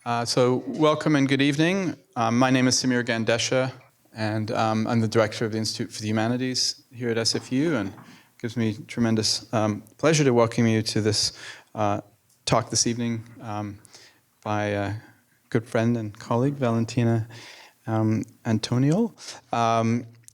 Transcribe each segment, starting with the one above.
So welcome and good evening. My name is Samir Gandesha, and I'm the director of the Institute for the Humanities here at SFU, and it gives me tremendous pleasure to welcome you to this talk this evening by a good friend and colleague, Valentina Antoniol.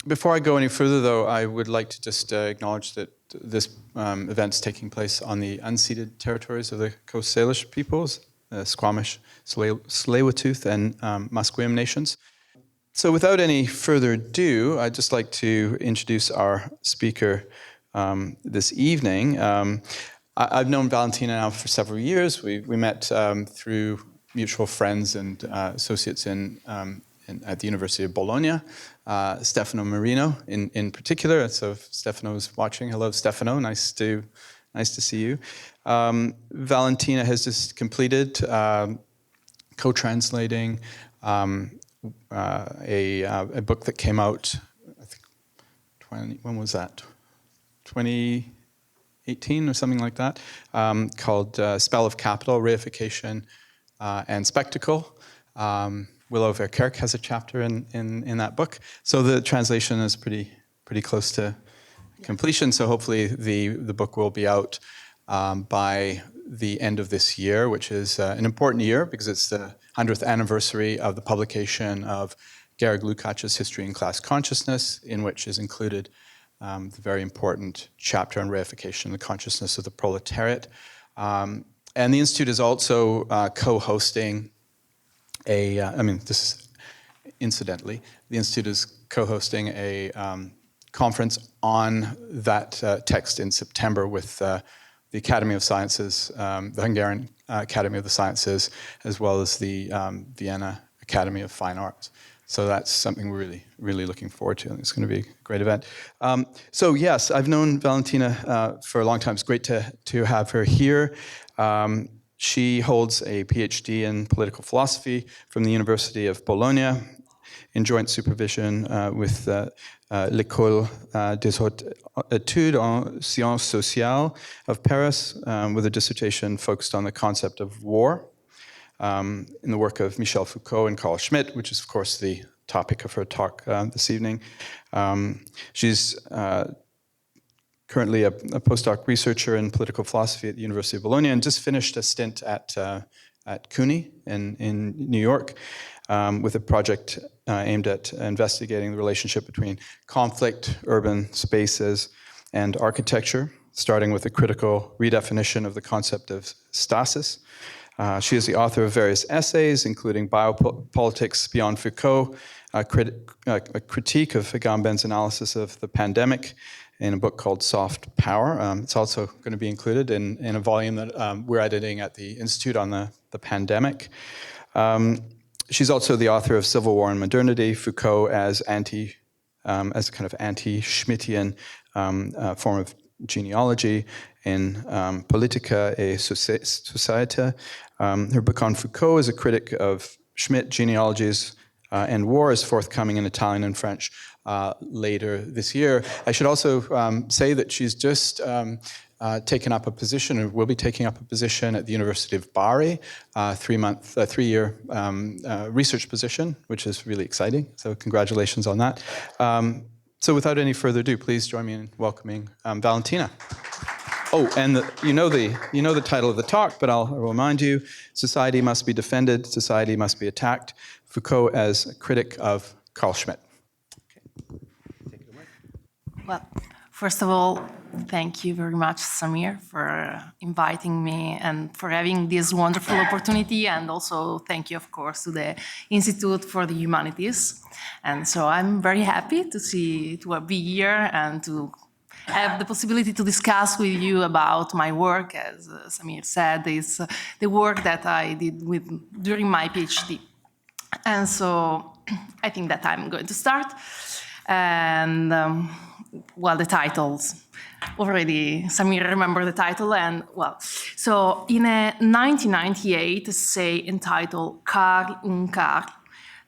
Before I go any further, though, I would like to just acknowledge that this event's taking place on the unceded territories of the Coast Salish peoples, Squamish, Tsleil-Waututh, and Musqueam nations. So without any further ado, I'd just like to introduce our speaker this evening. I've known Valentina now for several years. We met through mutual friends and associates at the University of Bologna, Stefano Marino in particular. So if Stefano's watching, hello Stefano, nice to see you. Valentina has just completed co-translating a book that came out, I think, when was that? 2018 or something like that, called Spell of Capital, Reification and Spectacle. Willow Verkerk has a chapter in that book. So the translation is pretty close to completion. So hopefully the book will be out by the end of this year, which is an important year because it's the 100th anniversary of the publication of Georg Lukács's History and Class Consciousness, in which is included the very important chapter on reification, the consciousness of the proletariat. And the Institute is also co-hosting this is incidentally, the Institute is co-hosting a conference on that text in September with the Academy of Sciences, the Hungarian Academy of the Sciences, as well as the Vienna Academy of Fine Arts. So that's something we're really looking forward to, and it's going to be a great event. So yes, I've known Valentina for a long time. It's great to have her here. She holds a PhD in political philosophy from the University of Bologna in joint supervision with l'École des Hautes Études en Sciences Sociales of Paris, with a dissertation focused on the concept of war in the work of Michel Foucault and Karl Schmitt, which is, of course, the topic of her talk this evening. She's currently a postdoc researcher in political philosophy at the University of Bologna and just finished a stint at CUNY in New York with a project aimed at investigating the relationship between conflict, urban spaces, and architecture, starting with a critical redefinition of the concept of stasis. She is the author of various essays, including Biopolitics Beyond Foucault, a critique of Agamben's analysis of the pandemic, in a book called Soft Power. It's also going to be included in a volume that we're editing at the Institute on the pandemic. She's also the author of Civil War and Modernity, Foucault as a kind of anti-Schmittian form of genealogy, in Politica et Société. Her book on Foucault is a critic of Schmitt genealogies and war, is forthcoming in Italian and French later this year. I should also say that she's just taken up a position, or will be taking up a position at the University of Bari, three-year research position, which is really exciting. So congratulations on that. So without any further ado, please join me in welcoming Valentina. Oh, and you know the title of the talk, but I'll remind you: Society must be defended, society must be attacked. Foucault as a critic of Karl Schmitt. Well, first of all, thank you very much, Samir, for inviting me and for having this wonderful opportunity. And also thank you, of course, to the Institute for the Humanities. And so I'm very happy to be here and to have the possibility to discuss with you about my work. As Samir said, is the work that I did during my PhD. And so I think that I'm going to start. And well, the titles. Already, Samir remember the title. And well, so in a 1998 essay entitled Karl und Karl,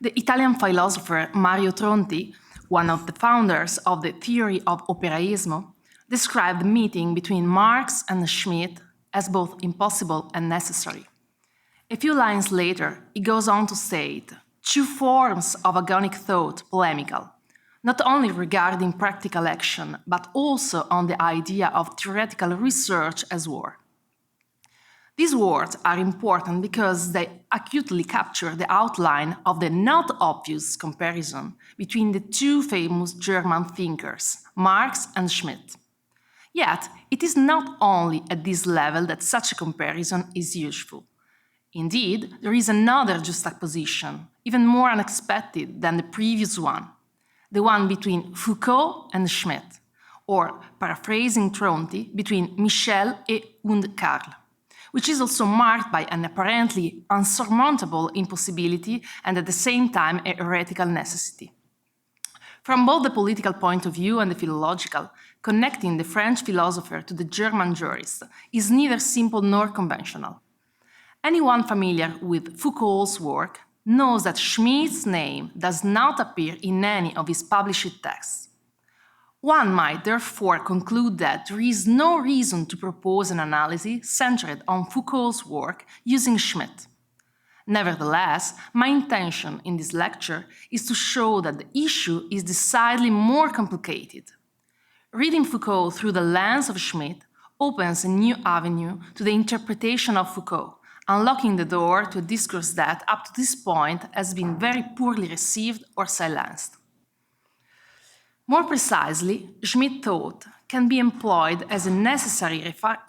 the Italian philosopher Mario Tronti, one of the founders of the theory of operaismo, described the meeting between Marx and Schmitt as both impossible and necessary. A few lines later, he goes on to state two forms of agonic thought, polemical, not only regarding practical action, but also on the idea of theoretical research as war. These words are important because they acutely capture the outline of the not obvious comparison between the two famous German thinkers, Marx and Schmitt. Yet, it is not only at this level that such a comparison is useful. Indeed, there is another juxtaposition, even more unexpected than the previous one, the one between Foucault and Schmitt, or, paraphrasing Tronti, between Michel and Karl, which is also marked by an apparently unsurmountable impossibility and at the same time a heretical necessity. From both the political point of view and the philological, connecting the French philosopher to the German jurist is neither simple nor conventional. Anyone familiar with Foucault's work knows that Schmitt's name does not appear in any of his published texts. One might therefore conclude that there is no reason to propose an analysis centered on Foucault's work using Schmitt. Nevertheless, my intention in this lecture is to show that the issue is decidedly more complicated. Reading Foucault through the lens of Schmitt opens a new avenue to the interpretation of Foucault, unlocking the door to a discourse that, up to this point, has been very poorly received or silenced. More precisely, Schmitt thought can be employed as a necessary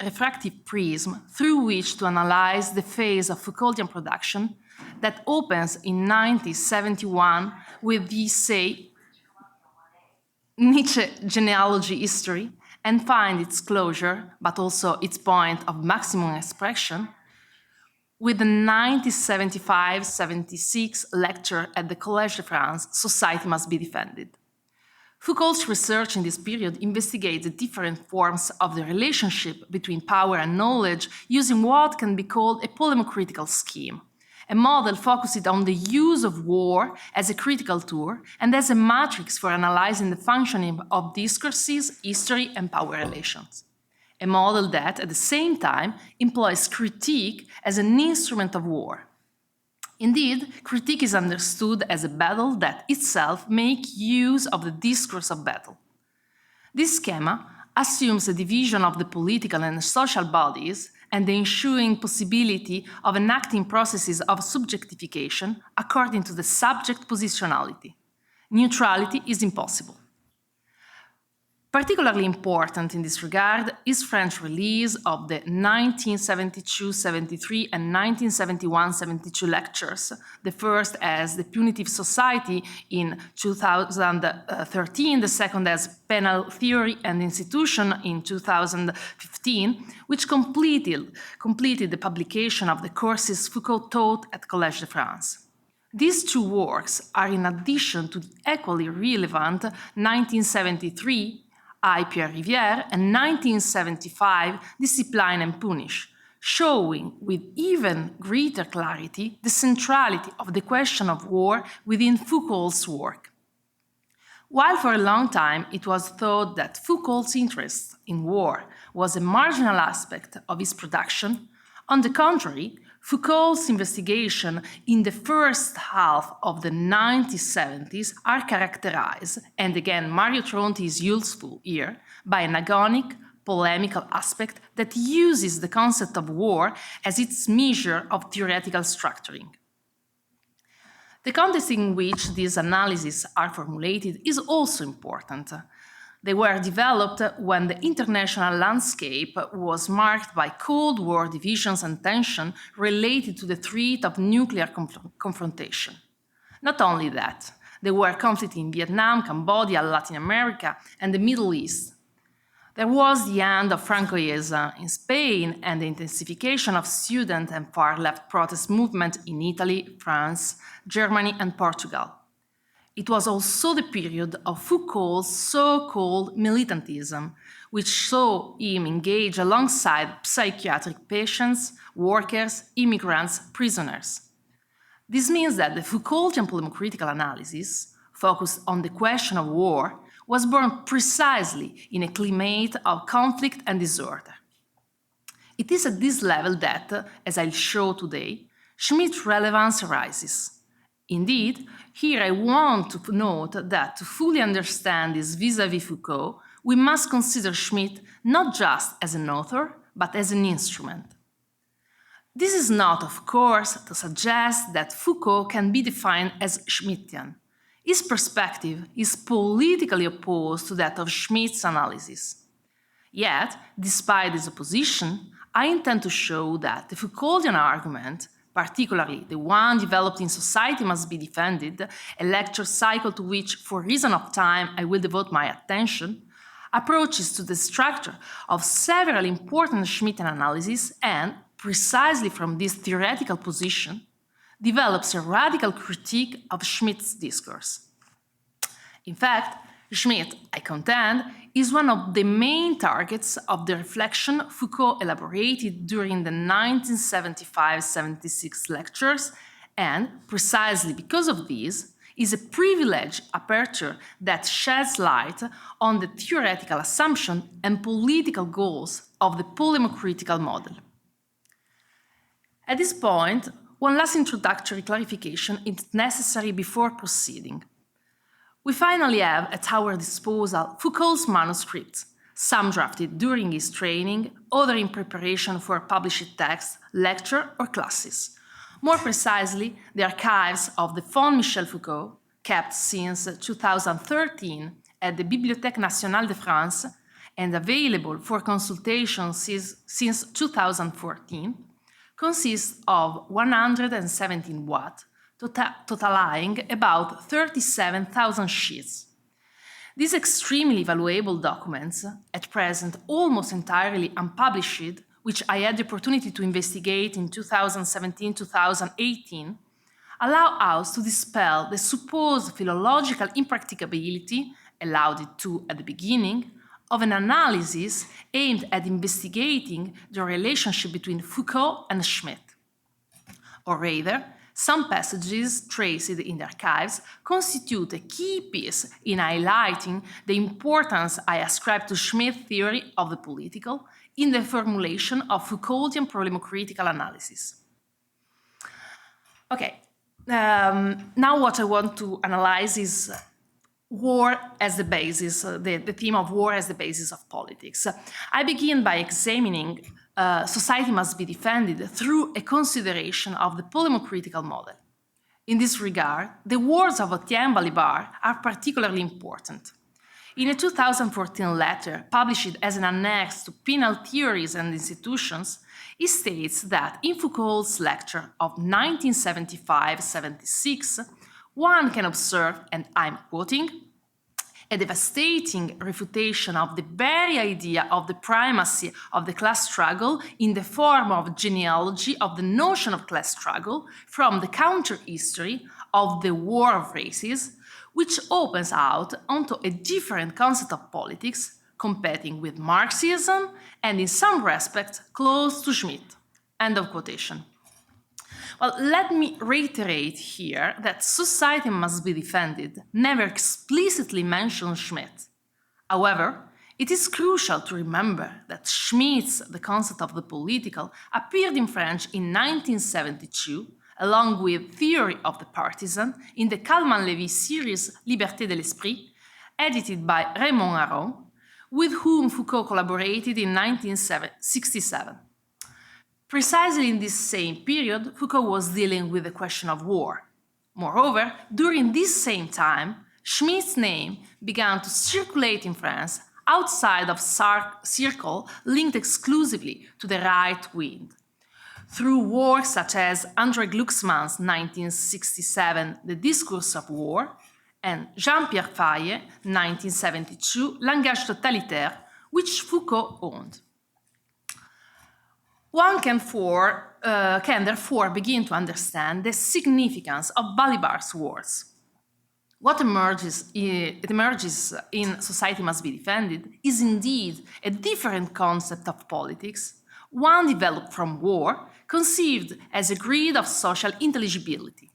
refractive prism through which to analyze the phase of Foucaultian production that opens in 1971 with the, say, Nietzsche genealogy history and find its closure, but also its point of maximum expression, with the 1975-76 lecture at the Collège de France, Society Must Be Defended. Foucault's research in this period investigates the different forms of the relationship between power and knowledge using what can be called a polemocritical scheme, a model focused on the use of war as a critical tool and as a matrix for analyzing the functioning of discourses, history, and power relations. A model that, at the same time, employs critique as an instrument of war. Indeed, critique is understood as a battle that itself makes use of the discourse of battle. This schema assumes a division of the political and social bodies and the ensuing possibility of enacting processes of subjectification according to the subject positionality. Neutrality is impossible. Particularly important in this regard is French release of the 1972-73 and 1971-72 lectures, the first as The Punitive Society in 2013, the second as Penal Theory and Institution in 2015, which completed the publication of the courses Foucault taught at Collège de France. These two works are in addition to the equally relevant 1973 I. Pierre Rivière and 1975 Discipline and Punish, showing with even greater clarity the centrality of the question of war within Foucault's work. While for a long time it was thought that Foucault's interest in war was a marginal aspect of his production, on the contrary, Foucault's investigation in the first half of the 1970s are characterized, and again Mario Tronti is useful here, by an agonic, polemical aspect that uses the concept of war as its measure of theoretical structuring. The context in which these analyses are formulated is also important. They were developed when the international landscape was marked by Cold War divisions and tension related to the threat of nuclear confrontation. Not only that, there were conflicts in Vietnam, Cambodia, Latin America, and the Middle East. There was the end of Francoism in Spain and the intensification of student and far-left protest movement in Italy, France, Germany, and Portugal. It was also the period of Foucault's so-called militantism, which saw him engage alongside psychiatric patients, workers, immigrants, prisoners. This means that the Foucaultian polemocritical analysis, focused on the question of war, was born precisely in a climate of conflict and disorder. It is at this level that, as I'll show today, Schmitt's relevance arises. Indeed, here I want to note that to fully understand this vis-à-vis Foucault, we must consider Schmitt not just as an author, but as an instrument. This is not, of course, to suggest that Foucault can be defined as Schmittian. His perspective is politically opposed to that of Schmitt's analysis. Yet, despite this opposition, I intend to show that the Foucaultian argument, particularly the one developed in Society Must Be Defended, a lecture cycle to which, for reason of time, I will devote my attention, approaches to the structure of several important Schmittian analyses and, precisely from this theoretical position, develops a radical critique of Schmitt's discourse. In fact, Schmitt, I contend, is one of the main targets of the reflection Foucault elaborated during the 1975-76 lectures, and, precisely because of this, is a privileged aperture that sheds light on the theoretical assumption and political goals of the polemocritical model. At this point, one last introductory clarification is necessary before proceeding. We finally have at our disposal Foucault's manuscripts, some drafted during his training, other in preparation for published text, lecture, or classes. More precisely, the archives of the Fond Michel Foucault, kept since 2013 at the Bibliothèque nationale de France and available for consultation since 2014, consists of 117 watt, totaling about 37,000 sheets. These extremely valuable documents, at present almost entirely unpublished, which I had the opportunity to investigate in 2017-2018, allow us to dispel the supposed philological impracticability, allowed it to at the beginning, of an analysis aimed at investigating the relationship between Foucault and Schmitt. Or rather, some passages traced in the archives constitute a key piece in highlighting the importance I ascribe to Schmitt's theory of the political in the formulation of Foucaultian polemocritical analysis. Okay, now what I want to analyze is war as the basis, the theme of war as the basis of politics. I begin by examining Society Must Be Defended through a consideration of the polemocritical model. In this regard, the words of Etienne Balibar are particularly important. In a 2014 letter published as an annex to Penal Theories and Institutions, he states that in Foucault's lecture of 1975-76, one can observe, and I'm quoting, a devastating refutation of the very idea of the primacy of the class struggle in the form of genealogy of the notion of class struggle from the counter-history of the War of Races, which opens out onto a different concept of politics, competing with Marxism and in some respects close to Schmitt. End of quotation. Well, let me reiterate here that Society Must Be Defended never explicitly mentions Schmitt. However, it is crucial to remember that Schmitt's The Concept of the Political appeared in French in 1972, along with Theory of the Partisan, in the Kalman-Levy series Liberté de l'Esprit, edited by Raymond Aron, with whom Foucault collaborated in 1967. Precisely in this same period, Foucault was dealing with the question of war. Moreover, during this same time, Schmitt's name began to circulate in France outside of circle linked exclusively to the right wing. Through works such as André Glucksmann's 1967 The Discourse of War and Jean-Pierre Faye, 1972 Langage totalitaire, which Foucault owned. One can therefore begin to understand the significance of Balibar's words. What emerges in Society Must Be Defended is indeed a different concept of politics, one developed from war, conceived as a grid of social intelligibility.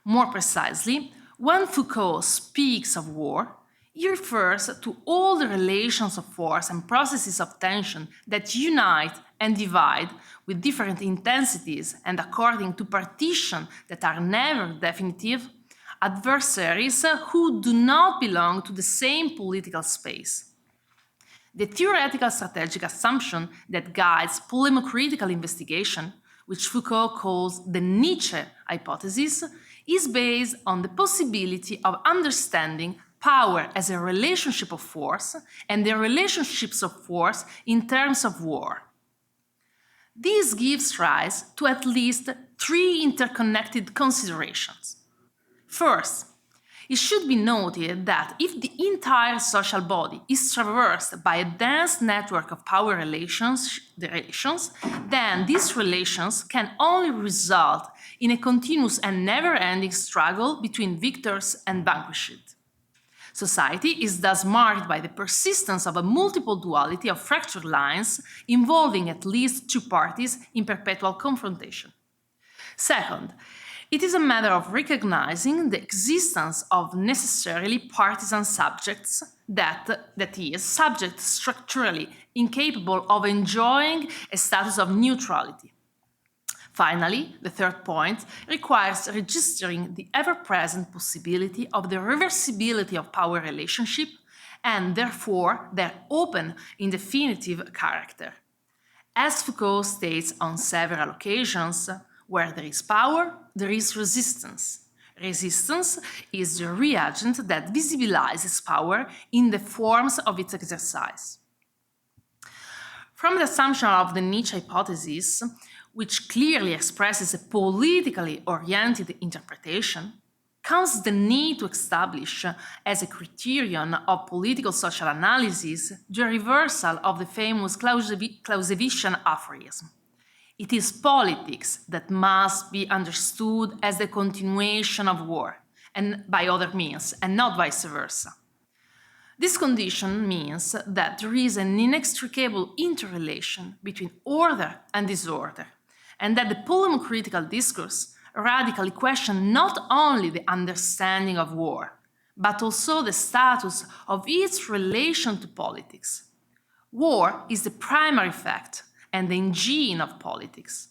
More precisely, when Foucault speaks of war, he refers to all the relations of force and processes of tension that unite and divide with different intensities and according to partition that are never definitive, adversaries who do not belong to the same political space. The theoretical strategic assumption that guides polemocritical investigation, which Foucault calls the Nietzsche hypothesis, is based on the possibility of understanding power as a relationship of force and the relationships of force in terms of war. This gives rise to at least three interconnected considerations. First, it should be noted that if the entire social body is traversed by a dense network of power relations, then these relations can only result in a continuous and never-ending struggle between victors and vanquished. Society is thus marked by the persistence of a multiple duality of fractured lines involving at least two parties in perpetual confrontation. Second, it is a matter of recognizing the existence of necessarily partisan subjects, that is, subjects structurally incapable of enjoying a status of neutrality. Finally, the third point requires registering the ever-present possibility of the reversibility of power relationship and therefore their open, indefinitive character. As Foucault states on several occasions, where there is power, there is resistance. Resistance is the reagent that visibilizes power in the forms of its exercise. From the assumption of the Nietzsche hypothesis, which clearly expresses a politically oriented interpretation, comes the need to establish as a criterion of political social analysis the reversal of the famous Clausewitzian aphorism. It is politics that must be understood as the continuation of war, and by other means, and not vice versa. This condition means that there is an inextricable interrelation between order and disorder, and that the polemocritical discourse radically questions not only the understanding of war, but also the status of its relation to politics. War is the primary fact and the engine of politics.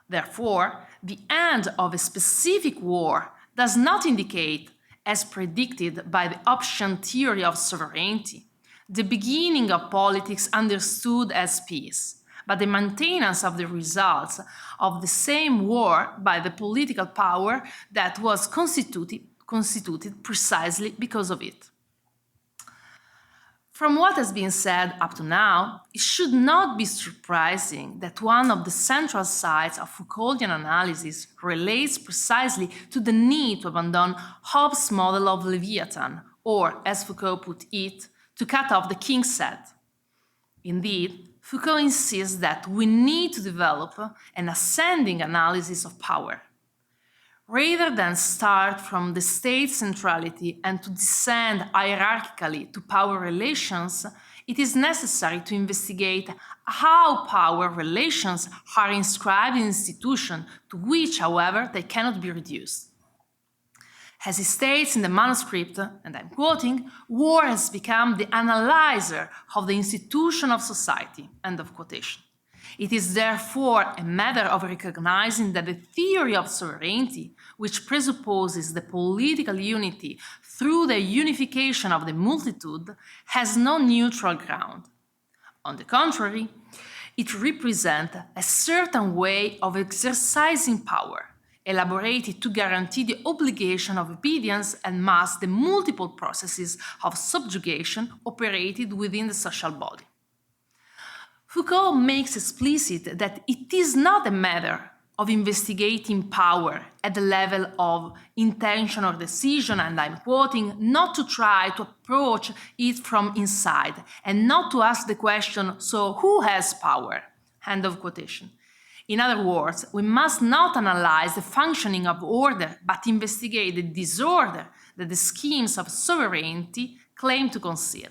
Therefore, the end of a specific war does not indicate, as predicted by the option theory of sovereignty, the beginning of politics understood as peace, but the maintenance of the results of the same war by the political power that was constituted precisely because of it. From what has been said up to now, it should not be surprising that one of the central sides of Foucaultian analysis relates precisely to the need to abandon Hobbes' model of Leviathan, or, as Foucault put it, to cut off the king's head. Indeed, Foucault insists that we need to develop an ascending analysis of power. Rather than start from the state centrality and to descend hierarchically to power relations, it is necessary to investigate how power relations are inscribed in institutions to which, however, they cannot be reduced. As he states in the manuscript, and I'm quoting, war has become the analyzer of the institution of society, end of quotation. It is therefore a matter of recognizing that the theory of sovereignty, which presupposes the political unity through the unification of the multitude, has no neutral ground. On the contrary, it represents a certain way of exercising power, elaborated to guarantee the obligation of obedience and mask the multiple processes of subjugation operated within the social body. Foucault makes explicit that it is not a matter of investigating power at the level of intention or decision, and I'm quoting, not to try to approach it from inside and not to ask the question, so who has power? End of quotation. In other words, we must not analyze the functioning of order, but investigate the disorder that the schemes of sovereignty claim to conceal.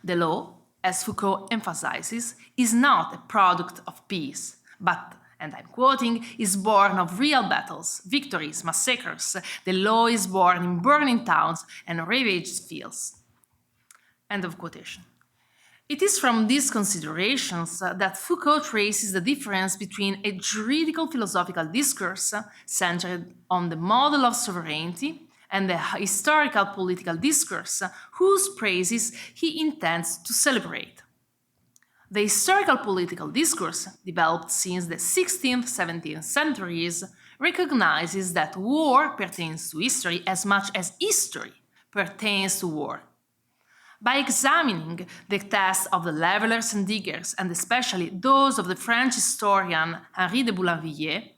The law, as Foucault emphasizes, is not a product of peace, but, and I'm quoting, is born of real battles, victories, massacres. The law is born in burning towns and ravaged fields. End of quotation. It is from these considerations that Foucault traces the difference between a juridical philosophical discourse centered on the model of sovereignty and the historical political discourse whose praises he intends to celebrate. The historical political discourse, developed since the 16th, 17th centuries, recognizes that war pertains to history as much as history pertains to war. By examining the tests of the levelers and diggers, and especially those of the French historian Henri de Boulainvilliers,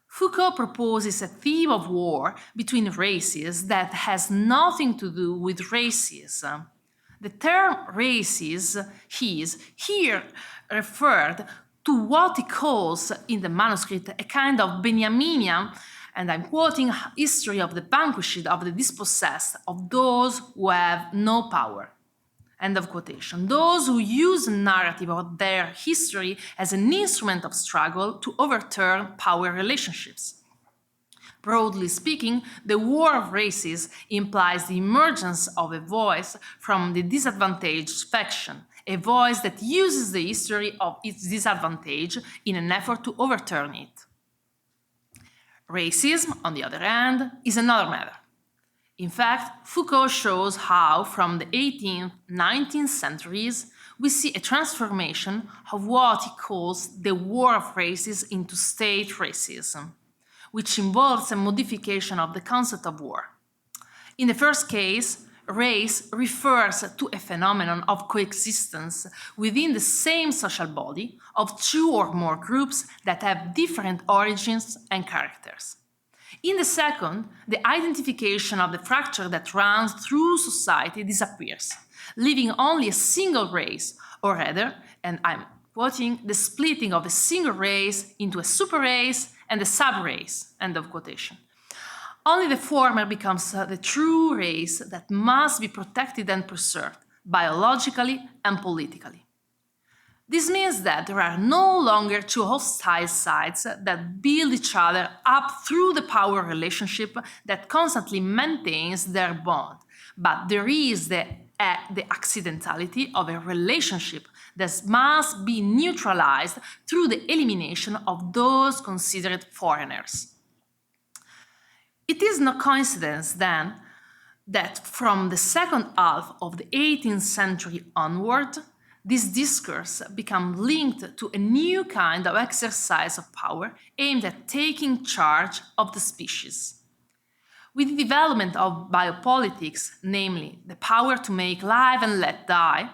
Foucault proposes a theme of war between races that has nothing to do with racism. The term races is here referred to what he calls in the manuscript a kind of Benjaminian, and I'm quoting, history of the vanquished, of the dispossessed, of those who have no power. End of quotation. Those who use a narrative of their history as an instrument of struggle to overturn power relationships. Broadly speaking, the war of races implies the emergence of a voice from the disadvantaged faction, a voice that uses the history of its disadvantage in an effort to overturn it. Racism, on the other hand, is another matter. In fact, Foucault shows how, from the 18th, 19th centuries, we see a transformation of what he calls the war of races into state racism, which involves a modification of the concept of war. In the first case, race refers to a phenomenon of coexistence within the same social body of two or more groups that have different origins and characters. In the second, the identification of the fracture that runs through society disappears, leaving only a single race, or rather, and I'm quoting, the splitting of a single race into a super-race and a sub-race, end of quotation. Only the former becomes the true race that must be protected and preserved, biologically and politically. This means that there are no longer two hostile sides that build each other up through the power relationship that constantly maintains their bond, but there is the accidentality of a relationship that must be neutralized through the elimination of those considered foreigners. It is no coincidence, then, that from the second half of the 18th century onward, this discourse becomes linked to a new kind of exercise of power aimed at taking charge of the species. With the development of biopolitics, namely the power to make live and let die,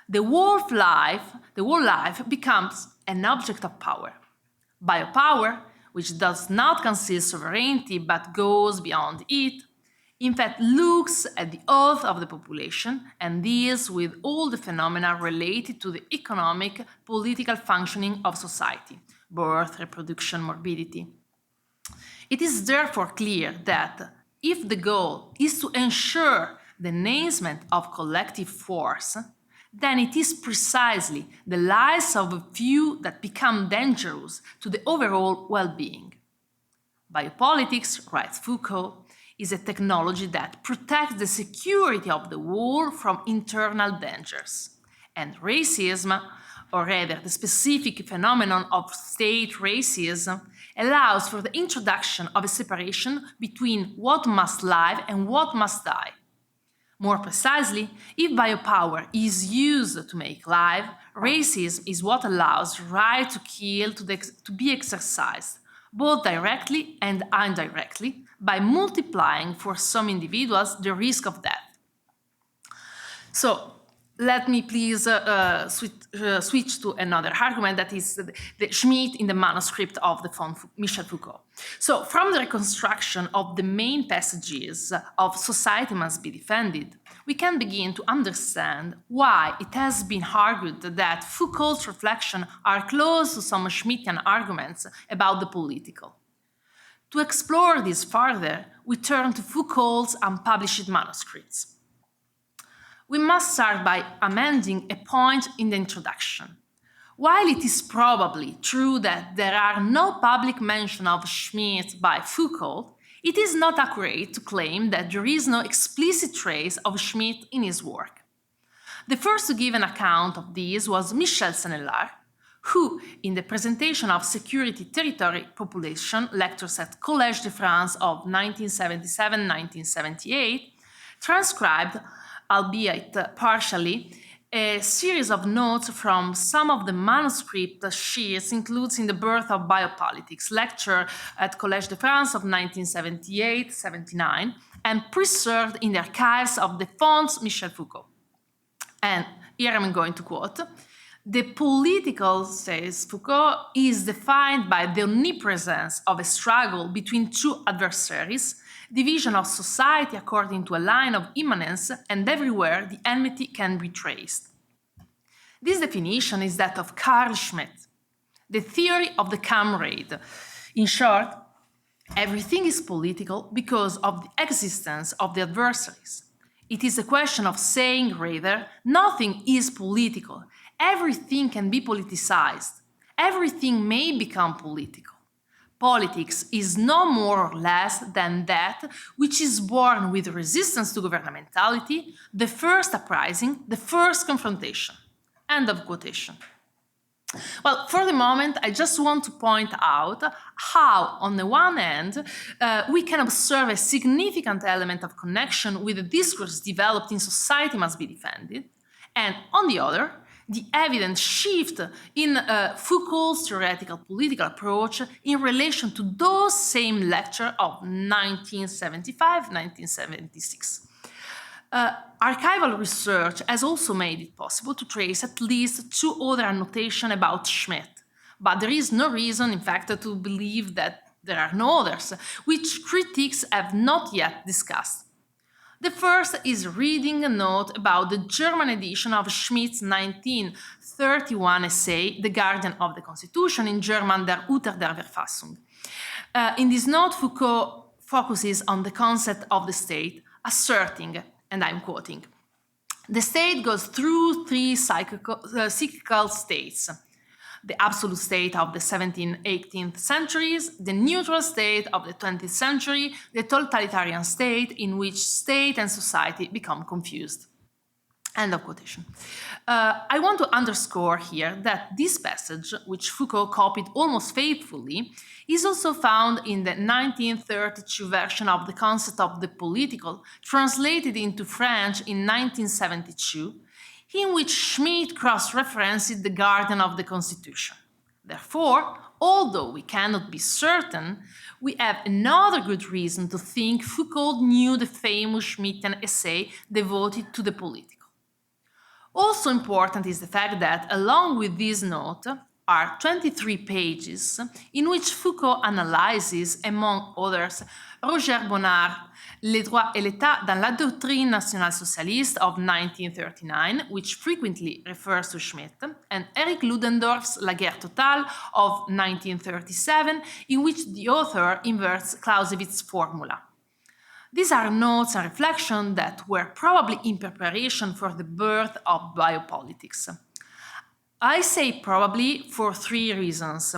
the whole life becomes an object of power. Biopower, which does not conceal sovereignty but goes beyond it, in fact looks at the health of the population and deals with all the phenomena related to the economic, political functioning of society, birth, reproduction, morbidity. It is therefore clear that if the goal is to ensure the enhancement of collective force, then it is precisely the lives of a few that become dangerous to the overall well-being. Biopolitics, writes Foucault, is a technology that protects the security of the whole from internal dangers. And racism, or rather the specific phenomenon of state racism, allows for the introduction of a separation between what must live and what must die. More precisely, if biopower is used to make live, racism is what allows right to kill to be exercised, both directly and indirectly, by multiplying for some individuals the risk of death. So, let me please switch to another argument, that is the Schmitt in the manuscript of the Michel Foucault. So, from the reconstruction of the main passages of Society Must Be Defended, we can begin to understand why it has been argued that Foucault's reflections are close to some Schmittian arguments about the political. To explore this further, we turn to Foucault's unpublished manuscripts. We must start by amending a point in the introduction. While it is probably true that there are no public mention of Schmitt by Foucault, it is not accurate to claim that there is no explicit trace of Schmitt in his work. The first to give an account of this was Michel Foucault, who, in the presentation of Security, Territory, Population, lectures at Collège de France of 1977-1978, transcribed, albeit partially, a series of notes from some of the manuscript sheets included in The Birth of Biopolitics, lecture at Collège de France of 1978-79, and preserved in the archives of the Fonds Michel Foucault. And here I'm going to quote, "The political, says Foucault, is defined by the omnipresence of a struggle between two adversaries, division of society according to a line of immanence, and everywhere the enmity can be traced." This definition is that of Karl Schmitt, the theory of the comrade. In short, everything is political because of the existence of the adversaries. It is a question of saying, rather, nothing is political. Everything can be politicized. Everything may become political. Politics is no more or less than that which is born with resistance to governmentality, the first uprising, the first confrontation. End of quotation. Well, for the moment, I just want to point out how, on the one hand, we can observe a significant element of connection with the discourse developed in Society Must Be Defended, and on the other, the evident shift in Foucault's theoretical political approach in relation to those same lecture of 1975-1976. Archival research has also made it possible to trace at least two other annotations about Schmitt, but there is no reason, in fact, to believe that there are no others, which critics have not yet discussed. The first is reading a note about the German edition of Schmitt's 1931 essay, The Guardian of the Constitution, in German Der Hüter der Verfassung. In this note, Foucault focuses on the concept of the state, asserting, and I'm quoting, "The state goes through three cyclical states. The absolute state of the 17th, 18th centuries, the neutral state of the 20th century, the totalitarian state in which state and society become confused." End of quotation. I want to underscore here that this passage, which Foucault copied almost faithfully, is also found in the 1932 version of the concept of the political, translated into French in 1972, in which Schmitt cross-referenced the Guardian of the Constitution. Therefore, although we cannot be certain, we have another good reason to think Foucault knew the famous Schmittian essay devoted to the political. Also important is the fact that, along with this note, are 23 pages in which Foucault analyzes, among others, Roger Bonnard's Les droits et l'État dans la doctrine national-socialiste of 1939, which frequently refers to Schmitt, and Eric Ludendorff's La guerre totale of 1937, in which the author inverts Clausewitz's formula. These are notes and reflections that were probably in preparation for the birth of biopolitics. I say probably for three reasons.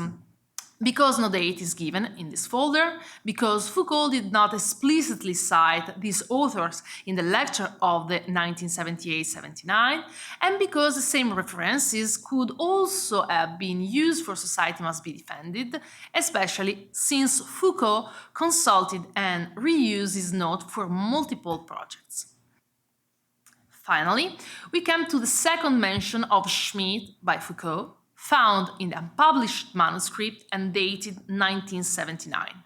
Because no date is given in this folder, because Foucault did not explicitly cite these authors in the lecture of the 1978-79, and because the same references could also have been used for Society Must Be Defended, especially since Foucault consulted and reused his note for multiple projects. Finally, we come to the second mention of Schmitt by Foucault, found in the unpublished manuscript and dated 1979.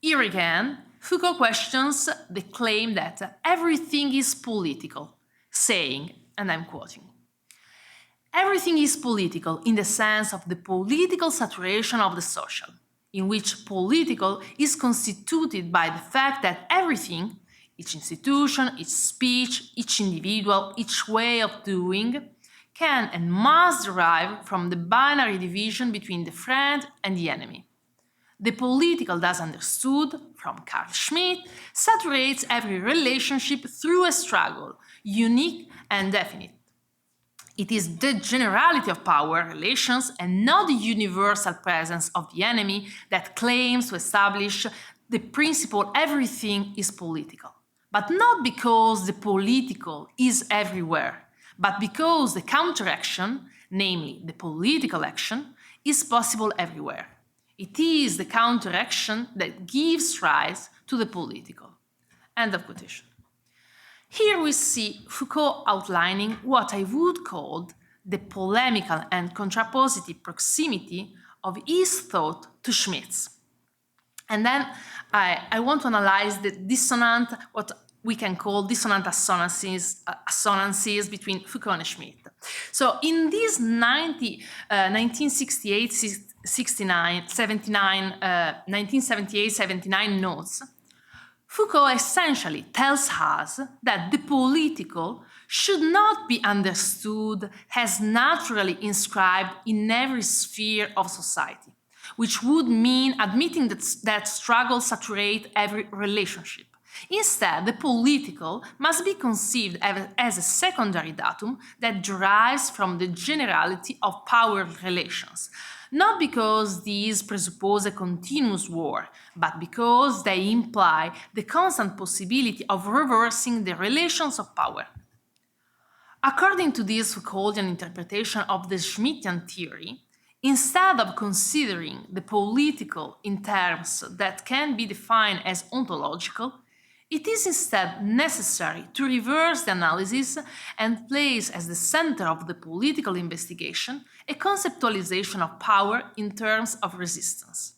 Here again, Foucault questions the claim that everything is political, saying, and I'm quoting, "Everything is political in the sense of the political saturation of the social, in which political is constituted by the fact that everything, each institution, each speech, each individual, each way of doing, can and must derive from the binary division between the friend and the enemy. The political, thus understood, from Carl Schmitt, saturates every relationship through a struggle, unique and definite. It is the generality of power relations and not the universal presence of the enemy that claims to establish the principle everything is political, but not because the political is everywhere, but because the counteraction, namely the political action, is possible everywhere. It is the counteraction that gives rise to the political. End of quotation. Here we see Foucault outlining what I would call the polemical and contrapositive proximity of his thought to Schmitt's. And then I want to analyze the dissonant, what we can call dissonant assonances between Foucault and Schmitt. So in these 1978-79 notes, Foucault essentially tells us that the political should not be understood as naturally inscribed in every sphere of society, which would mean admitting that struggles saturate every relationship. Instead, the political must be conceived as a secondary datum that derives from the generality of power relations, not because these presuppose a continuous war, but because they imply the constant possibility of reversing the relations of power. According to this Foucaultian interpretation of the Schmittian theory, instead of considering the political in terms that can be defined as ontological, it is instead necessary to reverse the analysis and place as the center of the political investigation a conceptualization of power in terms of resistance.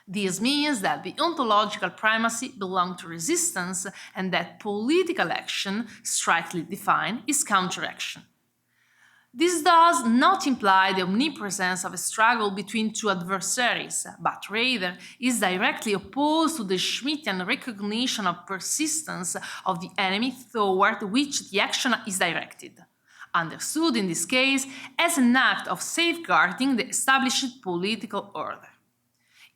This means that the ontological primacy belongs to resistance and that political action, strictly defined, is counteraction. This does not imply the omnipresence of a struggle between two adversaries, but rather is directly opposed to the Schmittian recognition of persistence of the enemy toward which the action is directed, understood in this case as an act of safeguarding the established political order.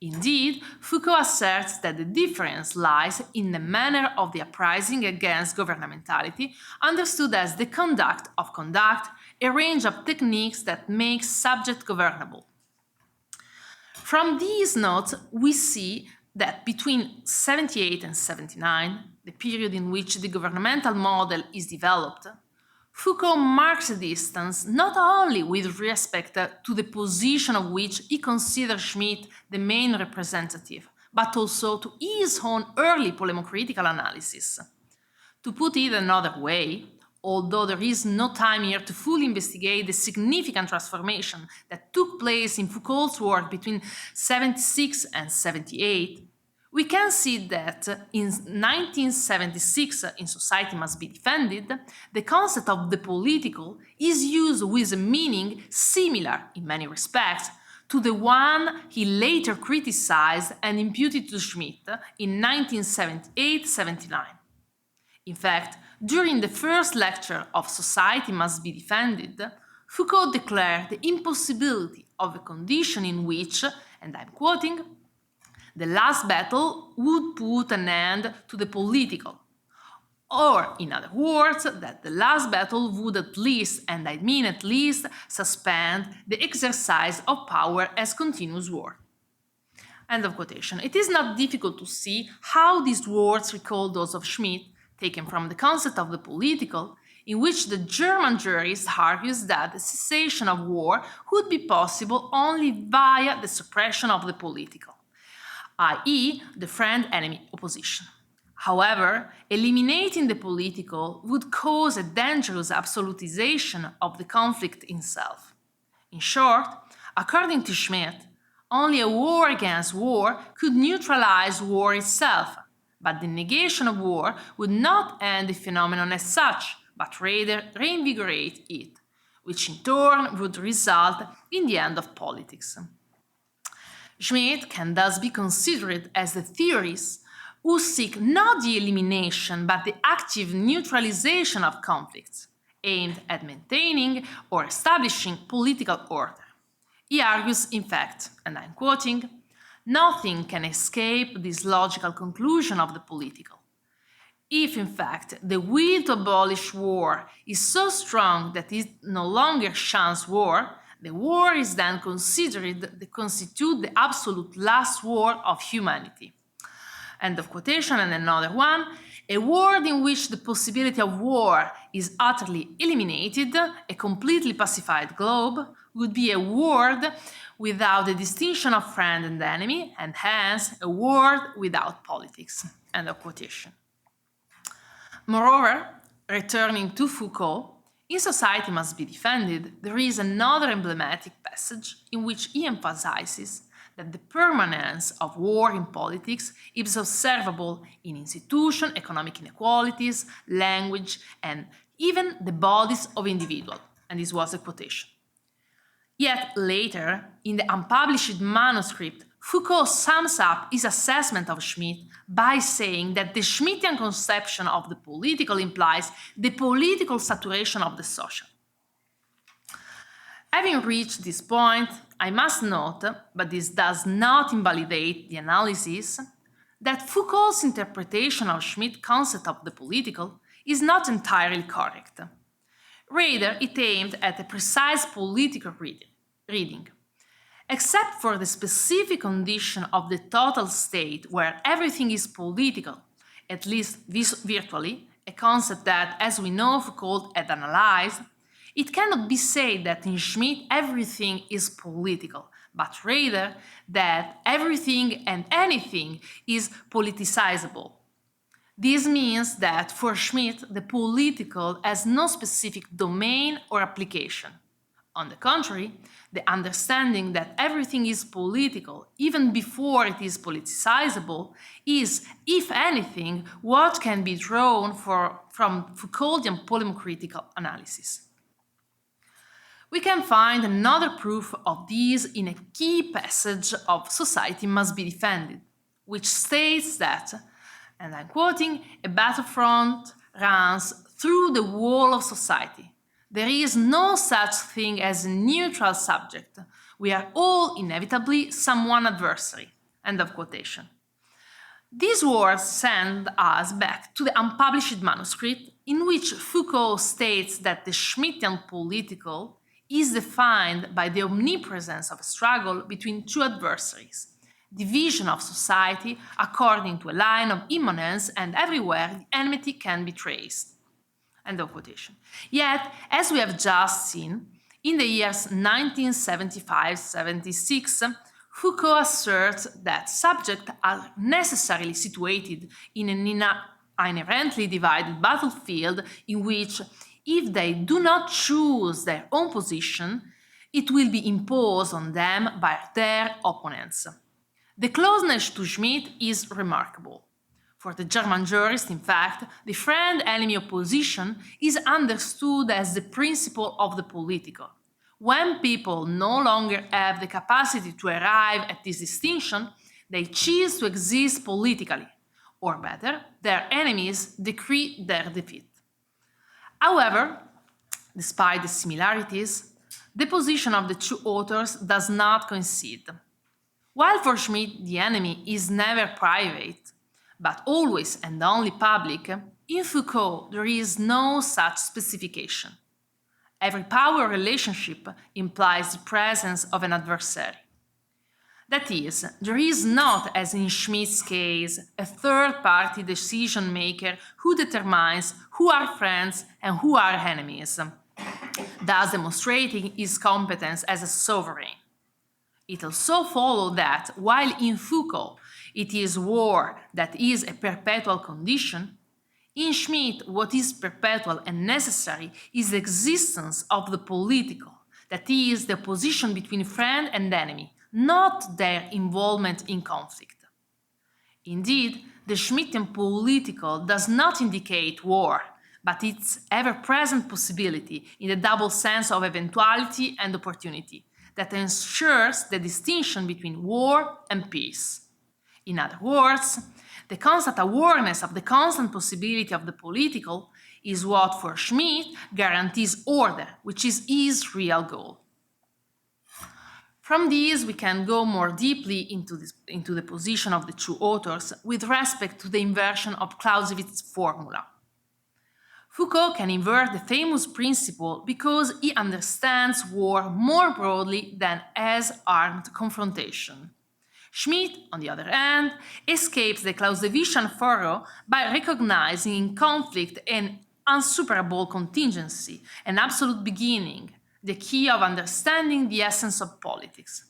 Indeed, Foucault asserts that the difference lies in the manner of the uprising against governmentality, understood as the conduct of conduct, a range of techniques that makes subject governable. From these notes, we see that between 78 and 79, the period in which the governmental model is developed, Foucault marks a distance not only with respect to the position of which he considers Schmitt the main representative, but also to his own early polemocritical analysis. To put it another way, although there is no time here to fully investigate the significant transformation that took place in Foucault's work between 76 and 78, we can see that in 1976, in Society Must Be Defended, the concept of the political is used with a meaning similar, in many respects, to the one he later criticized and imputed to Schmitt in 1978-79. In fact, during the first lecture of Society Must Be Defended, Foucault declared the impossibility of a condition in which, and I'm quoting, the last battle would put an end to the political, or, in other words, that the last battle would at least, and I mean at least, suspend the exercise of power as continuous war. End of quotation. It is not difficult to see how these words recall those of Schmitt, taken from the concept of the political, in which the German jurist argues that the cessation of war would be possible only via the suppression of the political, i.e., the friend-enemy opposition. However, eliminating the political would cause a dangerous absolutization of the conflict itself. In short, according to Schmitt, only a war against war could neutralize war itself, but the negation of war would not end the phenomenon as such, but rather reinvigorate it, which in turn would result in the end of politics. Schmitt can thus be considered as the theorist who seek not the elimination but the active neutralization of conflicts, aimed at maintaining or establishing political order. He argues, in fact, and I'm quoting, "Nothing can escape this logical conclusion of the political. If, in fact, the will to abolish war is so strong that it no longer shuns war, the war is then considered to constitute the absolute last war of humanity." End of quotation. And another one, a world in which the possibility of war is utterly eliminated, a completely pacified globe, would be a world without the distinction of friend and enemy, and hence a world without politics. End of quotation. Moreover, returning to Foucault, in Society Must Be Defended, there is another emblematic passage in which he emphasizes that the permanence of war in politics is observable in institutions, economic inequalities, language, and even the bodies of individuals. And this was a quotation. Yet later, in the unpublished manuscript, Foucault sums up his assessment of Schmitt by saying that the Schmittian conception of the political implies the political saturation of the social. Having reached this point, I must note, but this does not invalidate the analysis, that Foucault's interpretation of Schmitt's concept of the political is not entirely correct. Rather, it aimed at a precise political reading. Except for the specific condition of the total state where everything is political, at least virtually, a concept that, as we know, Foucault had analyzed, it cannot be said that in Schmitt everything is political, but rather that everything and anything is politicizable. This means that for Schmitt, the political has no specific domain or application. On the contrary, the understanding that everything is political, even before it is politicizable, is, if anything, what can be drawn from Foucaultian polemocritical analysis. We can find another proof of this in a key passage of Society Must Be Defended, which states that, and I'm quoting, a battlefront runs through the whole of society. There is no such thing as a neutral subject. We are all inevitably someone adversary. End of quotation. These words send us back to the unpublished manuscript in which Foucault states that the Schmittian political is defined by the omnipresence of a struggle between two adversaries, division of society according to a line of immanence, and everywhere the enmity can be traced. End of quotation. Yet, as we have just seen, in the years 1975-76, Foucault asserts that subjects are necessarily situated in an inherently divided battlefield in which, if they do not choose their own position, it will be imposed on them by their opponents. The closeness to Schmitt is remarkable. For the German jurist, in fact, the friend-enemy opposition is understood as the principle of the political. When people no longer have the capacity to arrive at this distinction, they cease to exist politically, or better, their enemies decree their defeat. However, despite the similarities, the position of the two authors does not coincide. While for Schmitt the enemy is never private, but always and only public, in Foucault there is no such specification. Every power relationship implies the presence of an adversary. That is, there is not, as in Schmitt's case, a third-party decision-maker who determines who are friends and who are enemies, thus demonstrating his competence as a sovereign. It also follows that, while in Foucault it is war that is a perpetual condition, in Schmitt what is perpetual and necessary is the existence of the political, that is, the opposition between friend and enemy, not their involvement in conflict. Indeed, the Schmittian political does not indicate war, but its ever-present possibility in the double sense of eventuality and opportunity that ensures the distinction between war and peace. In other words, the constant awareness of the constant possibility of the political is what for Schmitt guarantees order, which is his real goal. From this, we can go more deeply into the position of the two authors with respect to the inversion of Clausewitz's formula. Foucault can invert the famous principle because he understands war more broadly than as armed confrontation. Schmitt, on the other hand, escapes the Clausewitzian furrow by recognizing in conflict an unsuperable contingency, an absolute beginning, the key of understanding the essence of politics.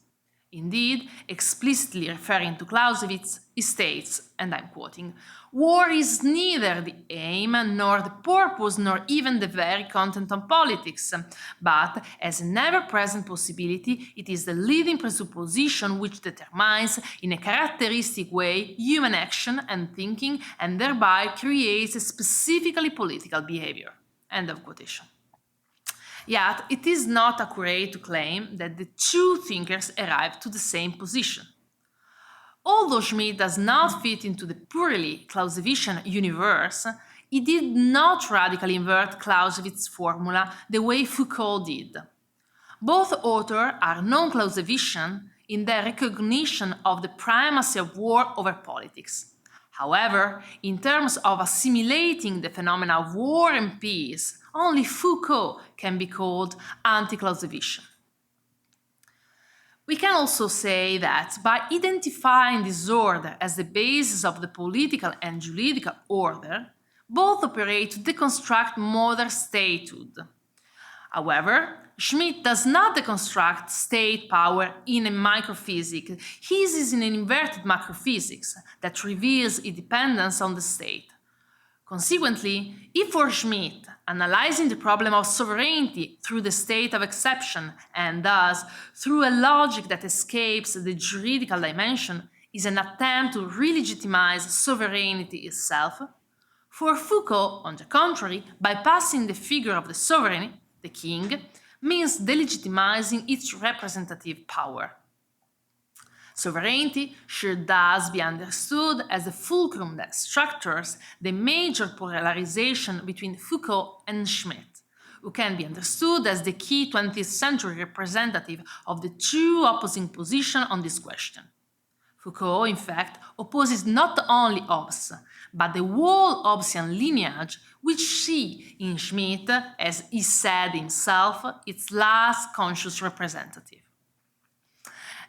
Indeed, explicitly referring to Clausewitz, he states, and I'm quoting, "War is neither the aim, nor the purpose, nor even the very content of politics, but as an ever-present possibility, it is the leading presupposition which determines, in a characteristic way, human action and thinking, and thereby creates a specifically political behavior." End of quotation. Yet, it is not accurate to claim that the two thinkers arrived to the same position. Although Schmitt does not fit into the purely Clausewitzian universe, he did not radically invert Clausewitz's formula the way Foucault did. Both authors are non-Clausewitzian in their recognition of the primacy of war over politics. However, in terms of assimilating the phenomena of war and peace, only Foucault can be called anti-Clausewitzian. We can also say that by identifying disorder as the basis of the political and juridical order, both operate to deconstruct modern statehood. However, Schmitt does not deconstruct state power in a microphysics. His is in an inverted macrophysics that reveals its dependence on the state. Consequently, if for Schmitt, analyzing the problem of sovereignty through the state of exception, and thus through a logic that escapes the juridical dimension, is an attempt to re-legitimize sovereignty itself, for Foucault, on the contrary, bypassing the figure of the sovereign, the king, means delegitimizing its representative power. Sovereignty should thus be understood as the fulcrum that structures the major polarization between Foucault and Schmitt, who can be understood as the key 20th century representative of the two opposing positions on this question. Foucault, in fact, opposes not only Hobbes, but the whole Hobbesian lineage, which see in Schmitt, as he said himself, its last conscious representative.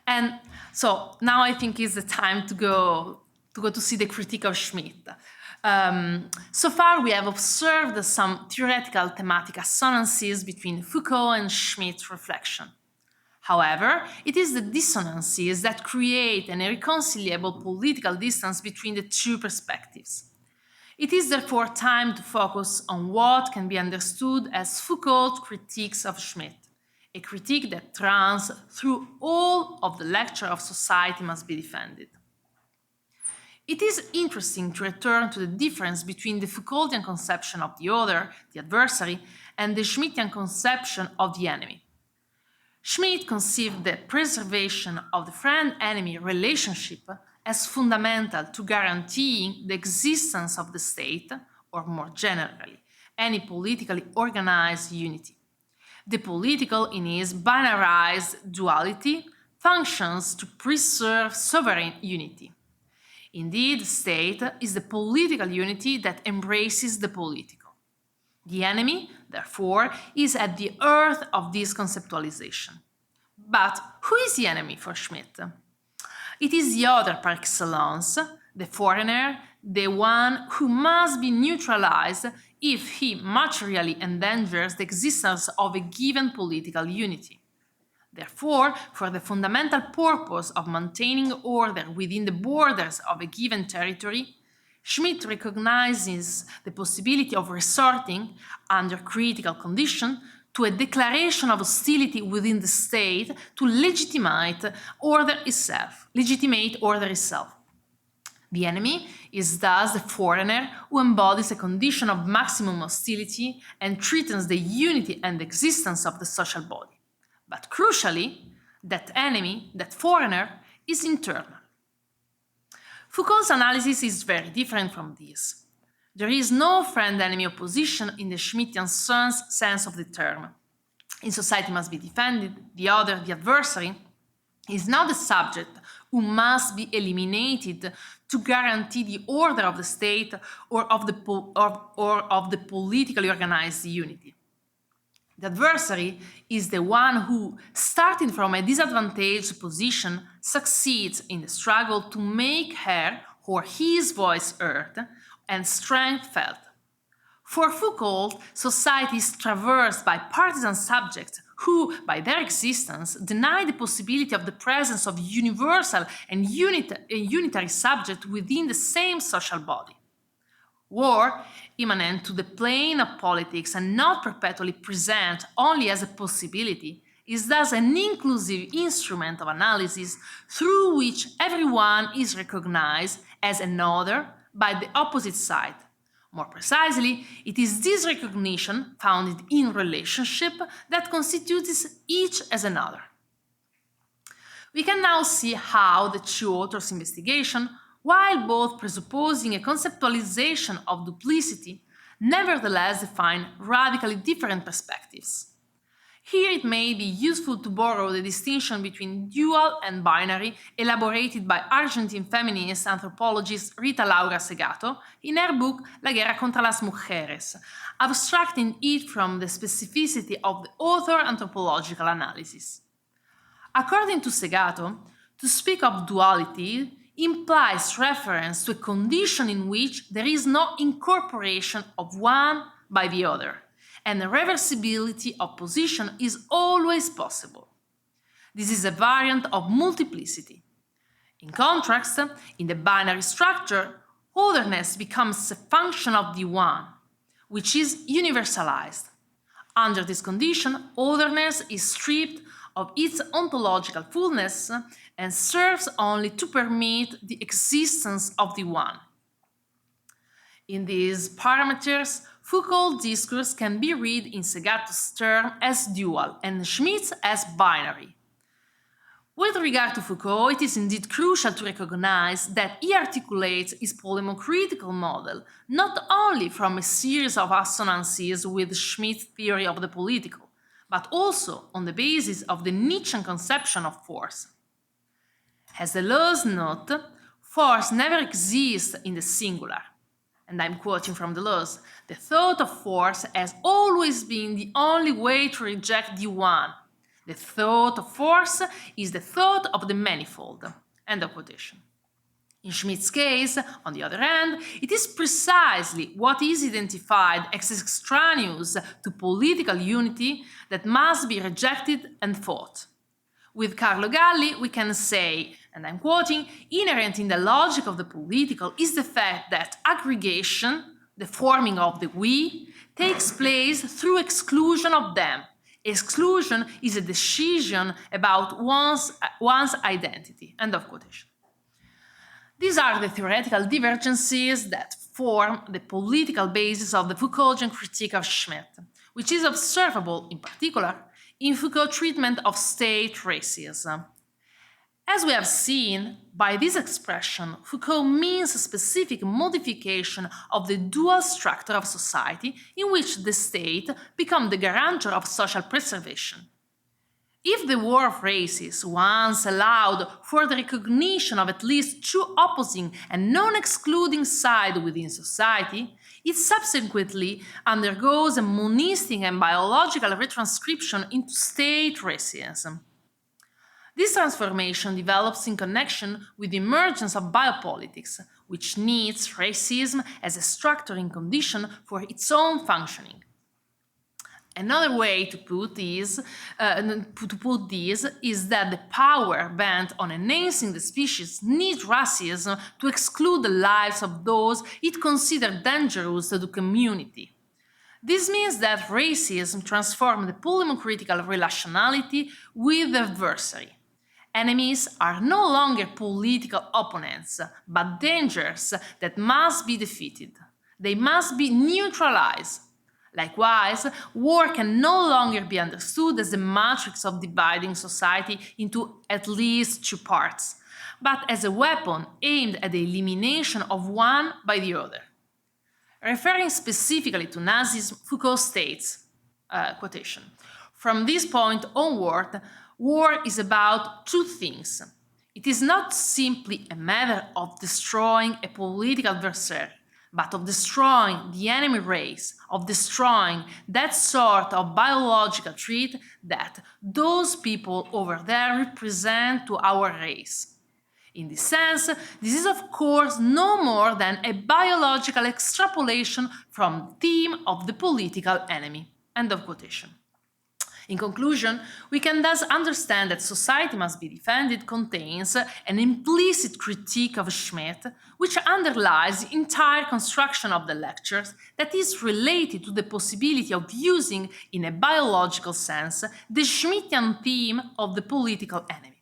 And so now I think is the time to go to see the Critic of Schmitt. So far we have observed some theoretical thematic assonances between Foucault and Schmitt's reflection. However, it is the dissonances that create an irreconcilable political distance between the two perspectives. It is therefore time to focus on what can be understood as Foucault's critiques of Schmitt, a critique that runs through all of the lecture of society must be defended. It is interesting to return to the difference between the Foucaultian conception of the other, the adversary, and the Schmittian conception of the enemy. Schmitt conceived the preservation of the friend-enemy relationship as fundamental to guaranteeing the existence of the state, or more generally, any politically organized unity. The political, in its binarized duality, functions to preserve sovereign unity. Indeed, the state is the political unity that embraces the political. The enemy, therefore, is at the heart of this conceptualization. But who is the enemy for Schmitt? It is the other par excellence, the foreigner, the one who must be neutralized if he materially endangers the existence of a given political unity. Therefore, for the fundamental purpose of maintaining order within the borders of a given territory, Schmitt recognizes the possibility of resorting, under critical conditions, to a declaration of hostility within the state to legitimate order itself. The enemy is thus the foreigner who embodies a condition of maximum hostility and threatens the unity and existence of the social body. But crucially, that enemy, that foreigner, is internal. Foucault's analysis is very different from this. There is no friend-enemy opposition in the Schmittian sense of the term. In society must be defended, the other, the adversary, is not the subject who must be eliminated to guarantee the order of the state or of the politically organized unity. The adversary is the one who, starting from a disadvantaged position, succeeds in the struggle to make her or his voice heard and strength felt. For Foucault, society is traversed by partisan subjects who, by their existence, deny the possibility of the presence of universal and unitary subject within the same social body. War, immanent to the plane of politics and not perpetually present only as a possibility, is thus an inclusive instrument of analysis through which everyone is recognized as another by the opposite side. More precisely, it is this recognition, founded in relationship, that constitutes each as another. We can now see how the two authors' investigation, while both presupposing a conceptualization of duplicity, nevertheless define radically different perspectives. Here it may be useful to borrow the distinction between dual and binary elaborated by Argentine feminist anthropologist Rita Laura Segato in her book La guerra contra las mujeres, abstracting it from the specificity of the author anthropological analysis. According to Segato, to speak of duality implies reference to a condition in which there is no incorporation of one by the other, and the reversibility of position is always possible. This is a variant of multiplicity. In contrast, in the binary structure, otherness becomes a function of the one, which is universalized. Under this condition, otherness is stripped of its ontological fullness and serves only to permit the existence of the one. In these parameters, Foucault's discourse can be read in Segato's term as dual and Schmitt's as binary. With regard to Foucault, it is indeed crucial to recognize that he articulates his polemocritical model not only from a series of assonances with Schmitt's theory of the political, but also on the basis of the Nietzschean conception of force. As the laws note, force never exists in the singular. And I'm quoting from the laws, the thought of force has always been the only way to reject the one. The thought of force is the thought of the manifold. End of quotation. In Schmitt's case, on the other hand, it is precisely what is identified as extraneous to political unity that must be rejected and fought. With Carlo Galli, we can say, and I'm quoting, inherent in the logic of the political is the fact that aggregation, the forming of the we, takes place through exclusion of them. Exclusion is a decision about one's identity. End of quotation. These are the theoretical divergences that form the political basis of the Foucaultian critique of Schmitt, which is observable, in particular, in Foucault's treatment of state racism. As we have seen, by this expression, Foucault means a specific modification of the dual structure of society in which the state becomes the guarantor of social preservation. If the war of races once allowed for the recognition of at least two opposing and non-excluding sides within society, it subsequently undergoes a monistic and biological retranscription into state racism. This transformation develops in connection with the emergence of biopolitics, which needs racism as a structuring condition for its own functioning. Another way to put this is that the power bent on enhancing the species needs racism to exclude the lives of those it considers dangerous to the community. This means that racism transforms the polemocritical relationality with the adversary. Enemies are no longer political opponents, but dangers that must be defeated. They must be neutralized. Likewise, war can no longer be understood as a matrix of dividing society into at least two parts, but as a weapon aimed at the elimination of one by the other. Referring specifically to Nazism, Foucault states, quotation, "From this point onward, war is about two things. It is not simply a matter of destroying a political adversary, but of destroying the enemy race, of destroying that sort of biological trait that those people over there represent to our race. In this sense, this is of course no more than a biological extrapolation from the theme of the political enemy. End of quotation. In conclusion, we can thus understand that Society Must Be Defended contains an implicit critique of Schmitt, which underlies the entire construction of the lectures that is related to the possibility of using, in a biological sense, the Schmittian theme of the political enemy.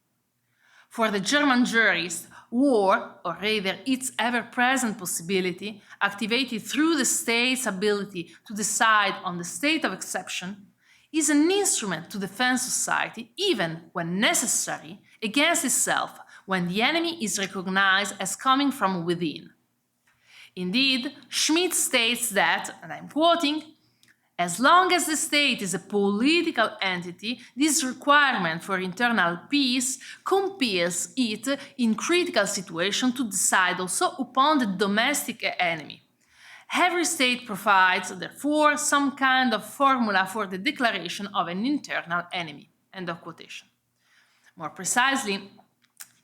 For the German jurist, war, or rather its ever-present possibility, activated through the state's ability to decide on the state of exception, is an instrument to defend society, even when necessary, against itself, when the enemy is recognized as coming from within. Indeed, Schmitt states that, and I'm quoting, as long as the state is a political entity, this requirement for internal peace compels it in critical situations to decide also upon the domestic enemy. Every state provides, therefore, some kind of formula for the declaration of an internal enemy. End of quotation. More precisely,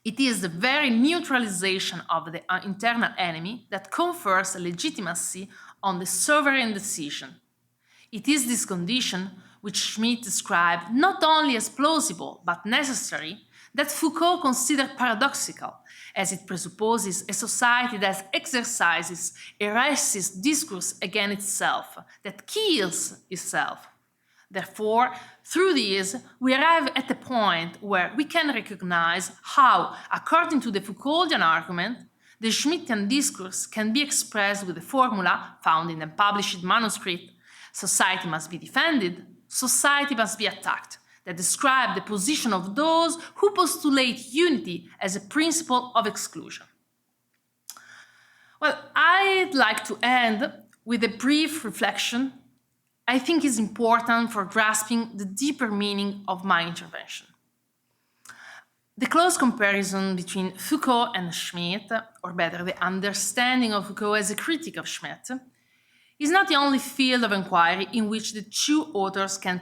it is the very neutralization of the internal enemy that confers legitimacy on the sovereign decision. It is this condition, which Schmitt described not only as plausible but necessary, that Foucault considered paradoxical, as it presupposes a society that exercises a racist discourse against itself, that kills itself. Therefore, through this, we arrive at a point where we can recognize how, according to the Foucaultian argument, the Schmittian discourse can be expressed with the formula found in the published manuscript, society must be defended, society must be attacked, that describe the position of those who postulate unity as a principle of exclusion. Well, I'd like to end with a brief reflection I think is important for grasping the deeper meaning of my intervention. The close comparison between Foucault and Schmitt, or better, the understanding of Foucault as a critic of Schmitt, is not the only field of inquiry in which the two authors can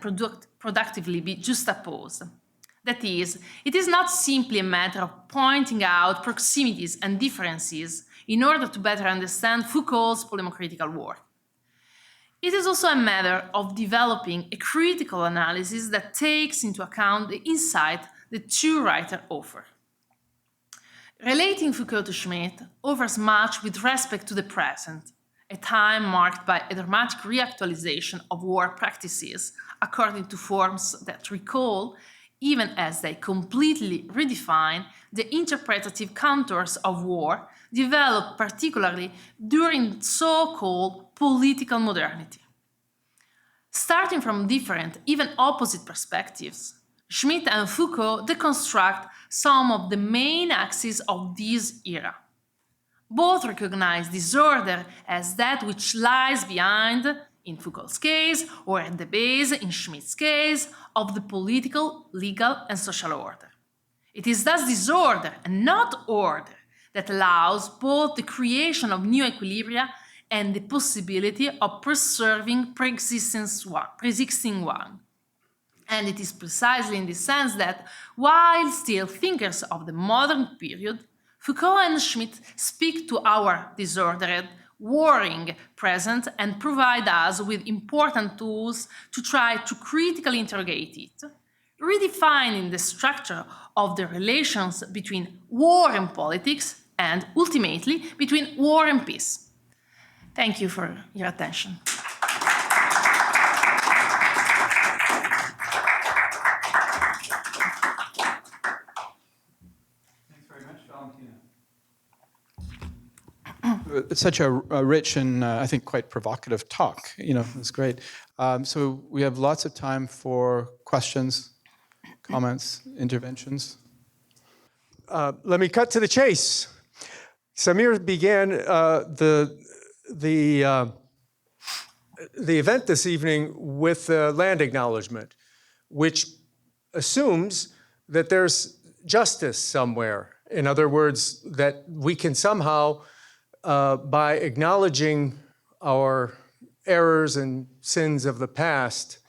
productively be juxtaposed. That is, it is not simply a matter of pointing out proximities and differences in order to better understand Foucault's polemocritical work. It is also a matter of developing a critical analysis that takes into account the insight the two writers offer. Relating Foucault to Schmitt offers much with respect to the present, a time marked by a dramatic reactualization of war practices according to forms that recall, even as they completely redefine, the interpretative contours of war developed particularly during so-called political modernity. Starting from different, even opposite perspectives, Schmitt and Foucault deconstruct some of the main axes of this era. Both recognize disorder as that which lies behind, in Foucault's case, or at the base, in Schmitt's case, of the political, legal, and social order. It is thus disorder and not order that allows both the creation of new equilibria and the possibility of preserving pre-existing one. And it is precisely in this sense that, while still thinkers of the modern period, Foucault and Schmitt speak to our disordered, warring present and provide us with important tools to try to critically interrogate it, redefining the structure of the relations between war and politics and, ultimately, between war and peace. Thank you for your attention. It's such a rich and I think quite provocative talk. It's great. So we have lots of time for questions, comments, interventions. Let me cut to the chase. Samir began the event this evening with a land acknowledgement, which assumes that there's justice somewhere. In other words, that we can somehow by acknowledging our errors and sins of the past,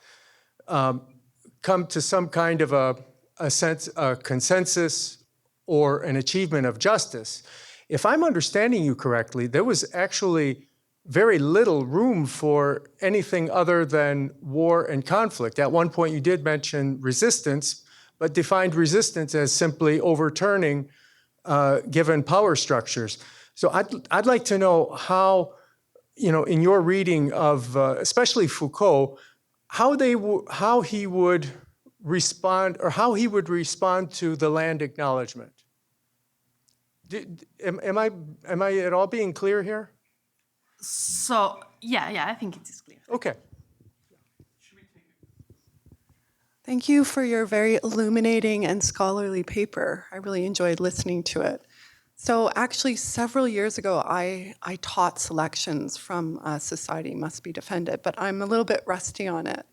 come to some kind of a consensus or an achievement of justice. If I'm understanding you correctly, there was actually very little room for anything other than war and conflict. At one point, you did mention resistance, but defined resistance as simply overturning given power structures. So I'd like to know how, in your reading of especially Foucault, how he would respond, or how he would respond to the land acknowledgement. Am I at all being clear here? So, yeah, I think it is clear. Okay. Thank you for your very illuminating and scholarly paper. I really enjoyed listening to it. So actually, several years ago, I taught selections from Society Must Be Defended, but I'm a little bit rusty on it.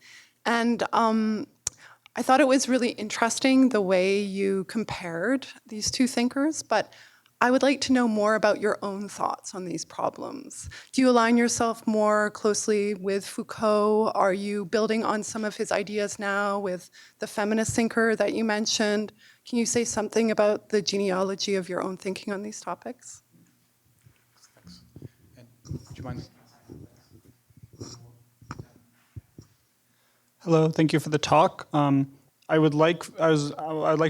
And I thought it was really interesting the way you compared these two thinkers, but I would like to know more about your own thoughts on these problems. Do you align yourself more closely with Foucault? Are you building on some of his ideas now with the feminist thinker that you mentioned? Can you say something about the genealogy of your own thinking on these topics? Thanks. And do you mind? Hello, thank you for the talk. I'd like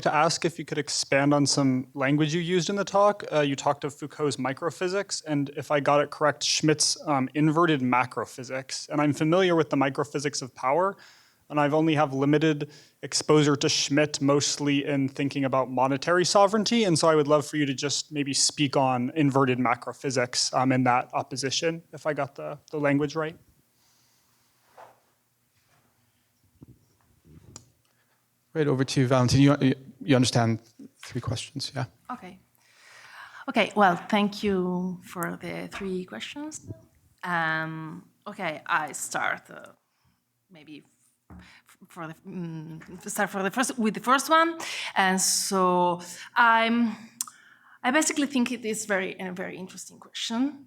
to ask if you could expand on some language you used in the talk. You talked of Foucault's microphysics, and if I got it correct, Schmitt's inverted macrophysics. And I'm familiar with the microphysics of power, and I've only have limited exposure to Schmitt, mostly in thinking about monetary sovereignty. And so I would love for you to just maybe speak on inverted macrophysics in that opposition, if I got the language right. Right, over to you, Valentina. You understand 3 questions, yeah? Okay, well, thank you for the 3 questions. Okay, I start maybe with the first one. And so I basically think it is a very interesting question.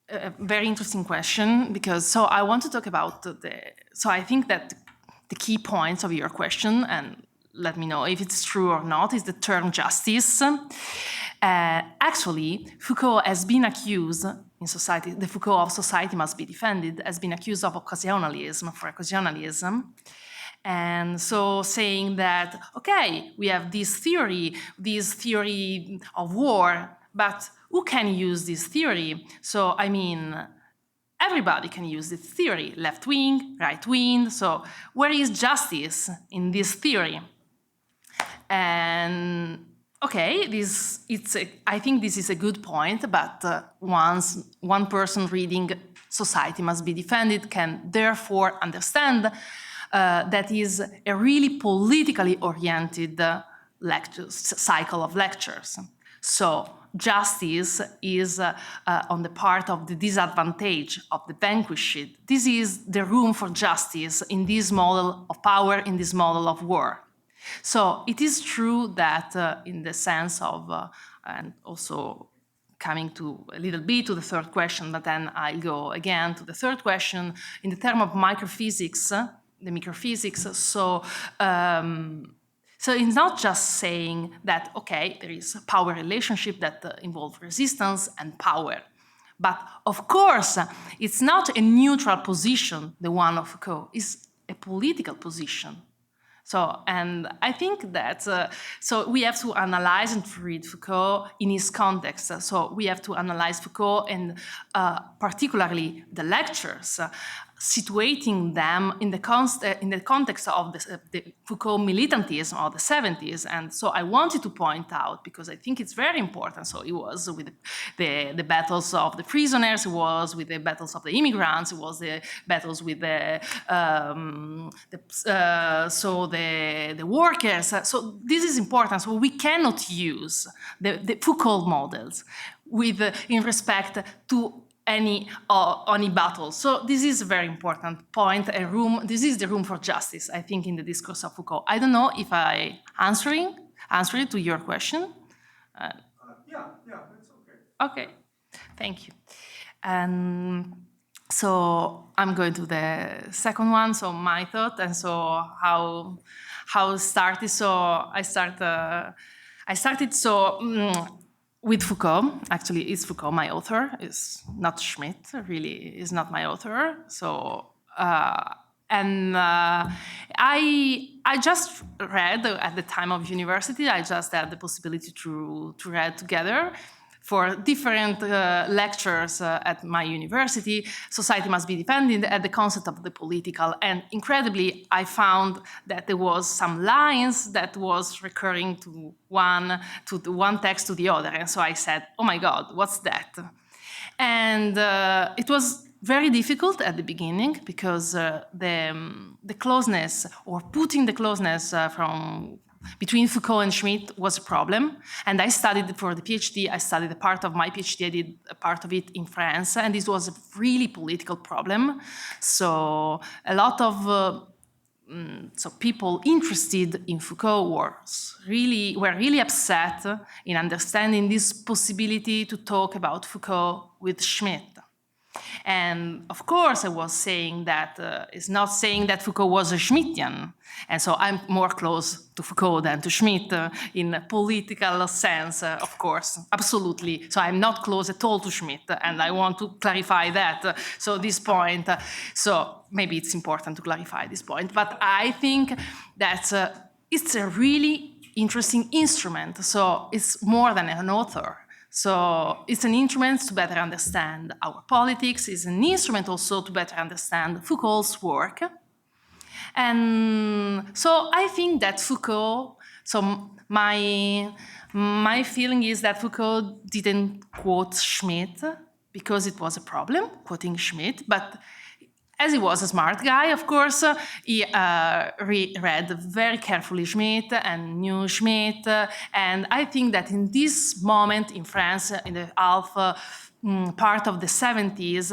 A very interesting question, because so I want to talk about so I think that the key points of your question, and let me know if it's true or not, is the term justice. Actually, Foucault has been accused in society, the Foucault of Society Must Be Defended, has been accused of occasionalism. And so saying that, okay, we have this theory of war, but who can use this theory? So, I mean, everybody can use this theory, left wing, right wing. So where is justice in this theory? And okay, I think this is a good point, but one person reading Society Must Be Defended can therefore understand that is a really politically oriented cycle of lectures. So justice is on the part of the disadvantage of the vanquished. This is the room for justice in this model of power, in this model of war. So it is true that in the sense of, and also coming to a little bit to the third question, but then I'll go again to the third question, in the term of microphysics, the microphysics, so it's not just saying that, okay, there is a power relationship that involves resistance and power. But of course, it's not a neutral position, the one of Foucault, it's a political position. So, and I think that, so we have to analyze and to read Foucault in his context. So we have to analyze Foucault and particularly the lectures, situating them in the context of the Foucault militantism of the 70s. And so I wanted to point out, because I think it's very important. So it was with the battles of the prisoners, it was with the battles of the immigrants, it was the battles with the workers. So this is important. So we cannot use the Foucault models in respect to any battle. So this is a very important point, this is the room for justice, I think, in the discourse of Foucault. I don't know if I answered to your question. Yeah, that's okay. Okay, Thank you. And so I'm going to the second one. So my thought, and so how it started. So I started with Foucault. Actually, it's Foucault my author. It's not Schmitt. Really, is not my author. So. I just read at the time of university. I just had the possibility to read together for different lectures at my university. Society must be defended at the concept of the political. And incredibly, I found that there was some lines that was recurring to one text to the other. And so I said, oh my God, what's that? And it was very difficult at the beginning because the closeness, or putting the closeness between Foucault and Schmitt was a problem. And I studied for the PhD, I studied a part of my PhD, I did a part of it in France, and this was a really political problem. So a lot of people interested in Foucault were really upset in understanding this possibility to talk about Foucault with Schmitt. And of course, I was saying that it's not saying that Foucault was a Schmittian. And so I'm more close to Foucault than to Schmitt in a political sense, of course, absolutely. So I'm not close at all to Schmitt, and I want to clarify that. So this point, so maybe it's important to clarify this point. But I think that it's a really interesting instrument. So it's more than an author. So it's an instrument to better understand our politics. It's an instrument also to better understand Foucault's work. And so I think that Foucault, so my feeling is that Foucault didn't quote Schmitt because it was a problem, quoting Schmitt, but as he was a smart guy, of course, he read very carefully Schmitt and knew Schmitt. And I think that in this moment in France, in the part of the 70s,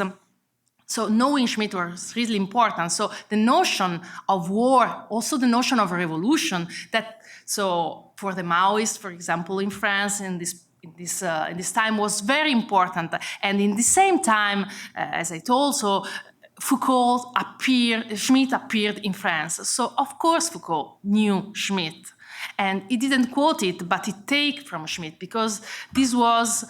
so knowing Schmitt was really important. So the notion of war, also the notion of revolution, so for the Maoists, for example, in France, in this time was very important. And in the same time, as I told, so Schmitt appeared in France. So of course Foucault knew Schmitt. And he didn't quote it, but he took from Schmitt because this was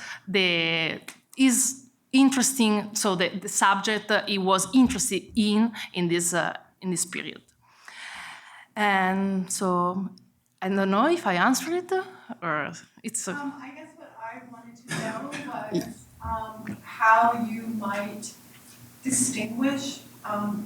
his interesting, so the subject he was interested in this period. And so I don't know if I answered it or it's. I guess what I wanted to know was how you might distinguish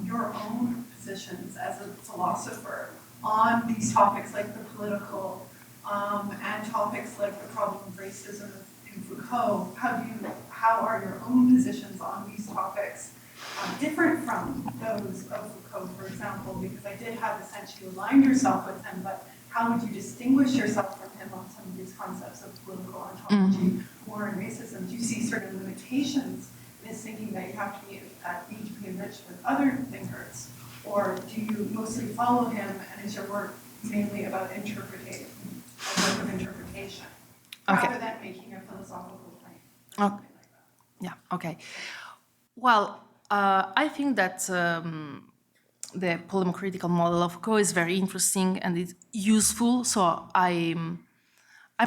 your own positions as a philosopher on these topics like the political and topics like the problem of racism in Foucault. How are your own positions on these topics different from those of Foucault, for example? Because I did have the sense you aligned yourself with him, but how would you distinguish yourself from him on some of these concepts of political ontology, war and racism? Do you see certain limitations in his thinking that you need to be enriched with other thinkers? Or do you mostly follow him, and is your work mainly about interpretation, a work of interpretation, rather than making a philosophical claim? Or something like that? Yeah, okay. Well, I think that the polemocritical model of Foucault is very interesting and it's useful. So I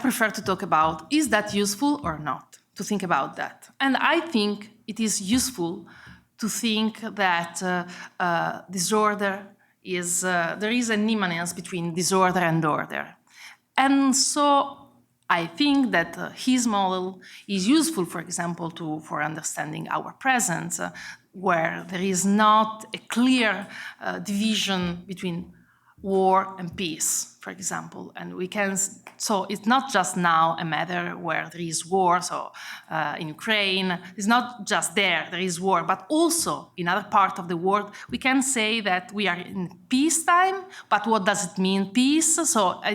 prefer to talk about, is that useful or not? To think about that. And I think it is useful to think that disorder is, there is an immanence between disorder and order. And so I think that his model is useful, for example, for understanding our present, where there is not a clear division between war and peace, for example. And so it's not just now a matter where there is war, so in Ukraine, it's not just there is war, but also in other parts of the world, we can say that we are in peacetime, but what does it mean, peace? So, I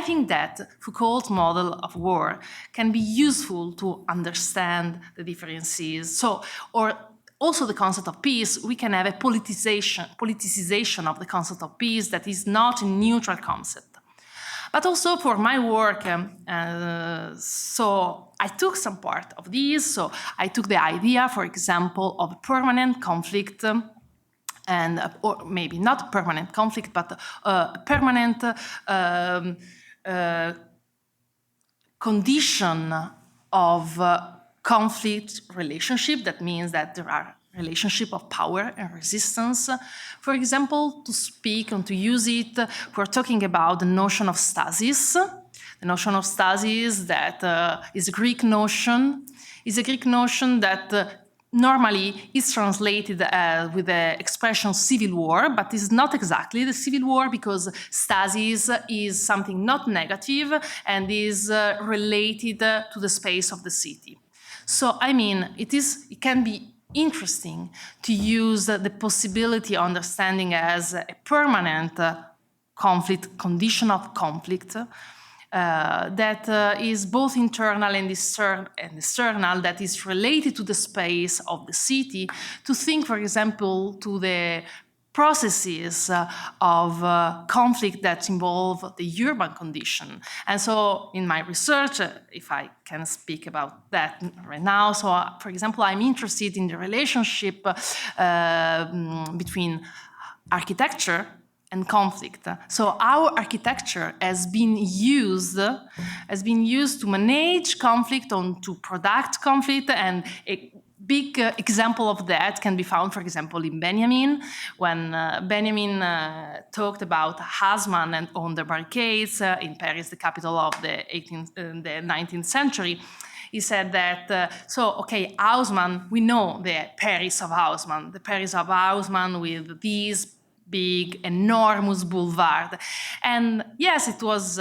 think that Foucault's model of war can be useful to understand the differences. So, or also the concept of peace, we can have a politicization of the concept of peace that is not a neutral concept. But also for my work, so I took some part of these. So I took the idea, for example, of a permanent conflict, and or maybe not a permanent conflict, but a permanent condition of conflict relationship. That means that there are relationship of power and resistance. For example, to speak and to use it, we're talking about the notion of stasis. The notion of stasis that is a Greek notion, that normally is translated with the expression civil war, but is not exactly the civil war, because stasis is something not negative and is related to the space of the city. So, I mean, it can be interesting to use the possibility of understanding as a permanent conflict, condition of conflict, that is both internal and external, that is related to the space of the city, to think, for example, to the processes of conflict that involve the urban condition. And so in my research, if I can speak about that right now, so for example, I'm interested in the relationship between architecture and conflict. So our architecture has been used to manage conflict, to product conflict, and a big example of that can be found, for example, in Benjamin, when Benjamin talked about Haussmann and on the barricades in Paris, the capital of the 19th century. He said that, Haussmann, we know the Paris of Haussmann with these big, enormous boulevard. And yes, it was,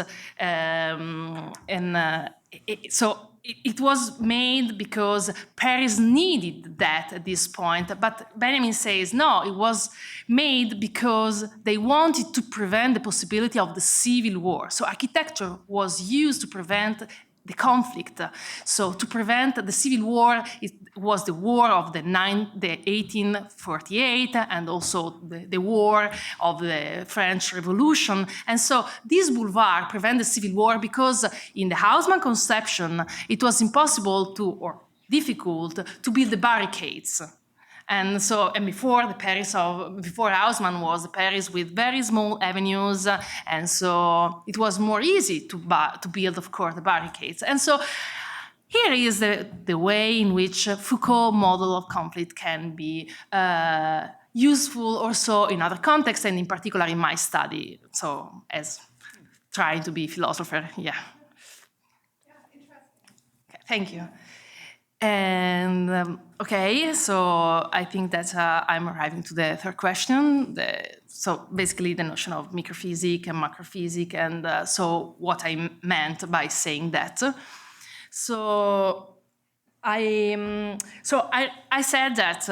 it was made because Paris needed that at this point. But Benjamin says, no, it was made because they wanted to prevent the possibility of the civil war. So architecture was used to prevent the conflict. So to prevent the civil war, it was the war of the 1848 and also the war of the French Revolution. And so this boulevard prevent the civil war because in the Haussmann conception, it was impossible or difficult to build the barricades. And so, before Haussmann was the Paris with very small avenues, and so it was more easy to build, of course, the barricades. And so, here is the way in which Foucault model of conflict can be useful also in other contexts, and in particular in my study. So, as trying to be a philosopher, yeah. Yeah, interesting. Okay, thank you. And so I think that I'm arriving to the third question. So basically the notion of microphysics and macrophysics, and so what I meant by saying that. So I said that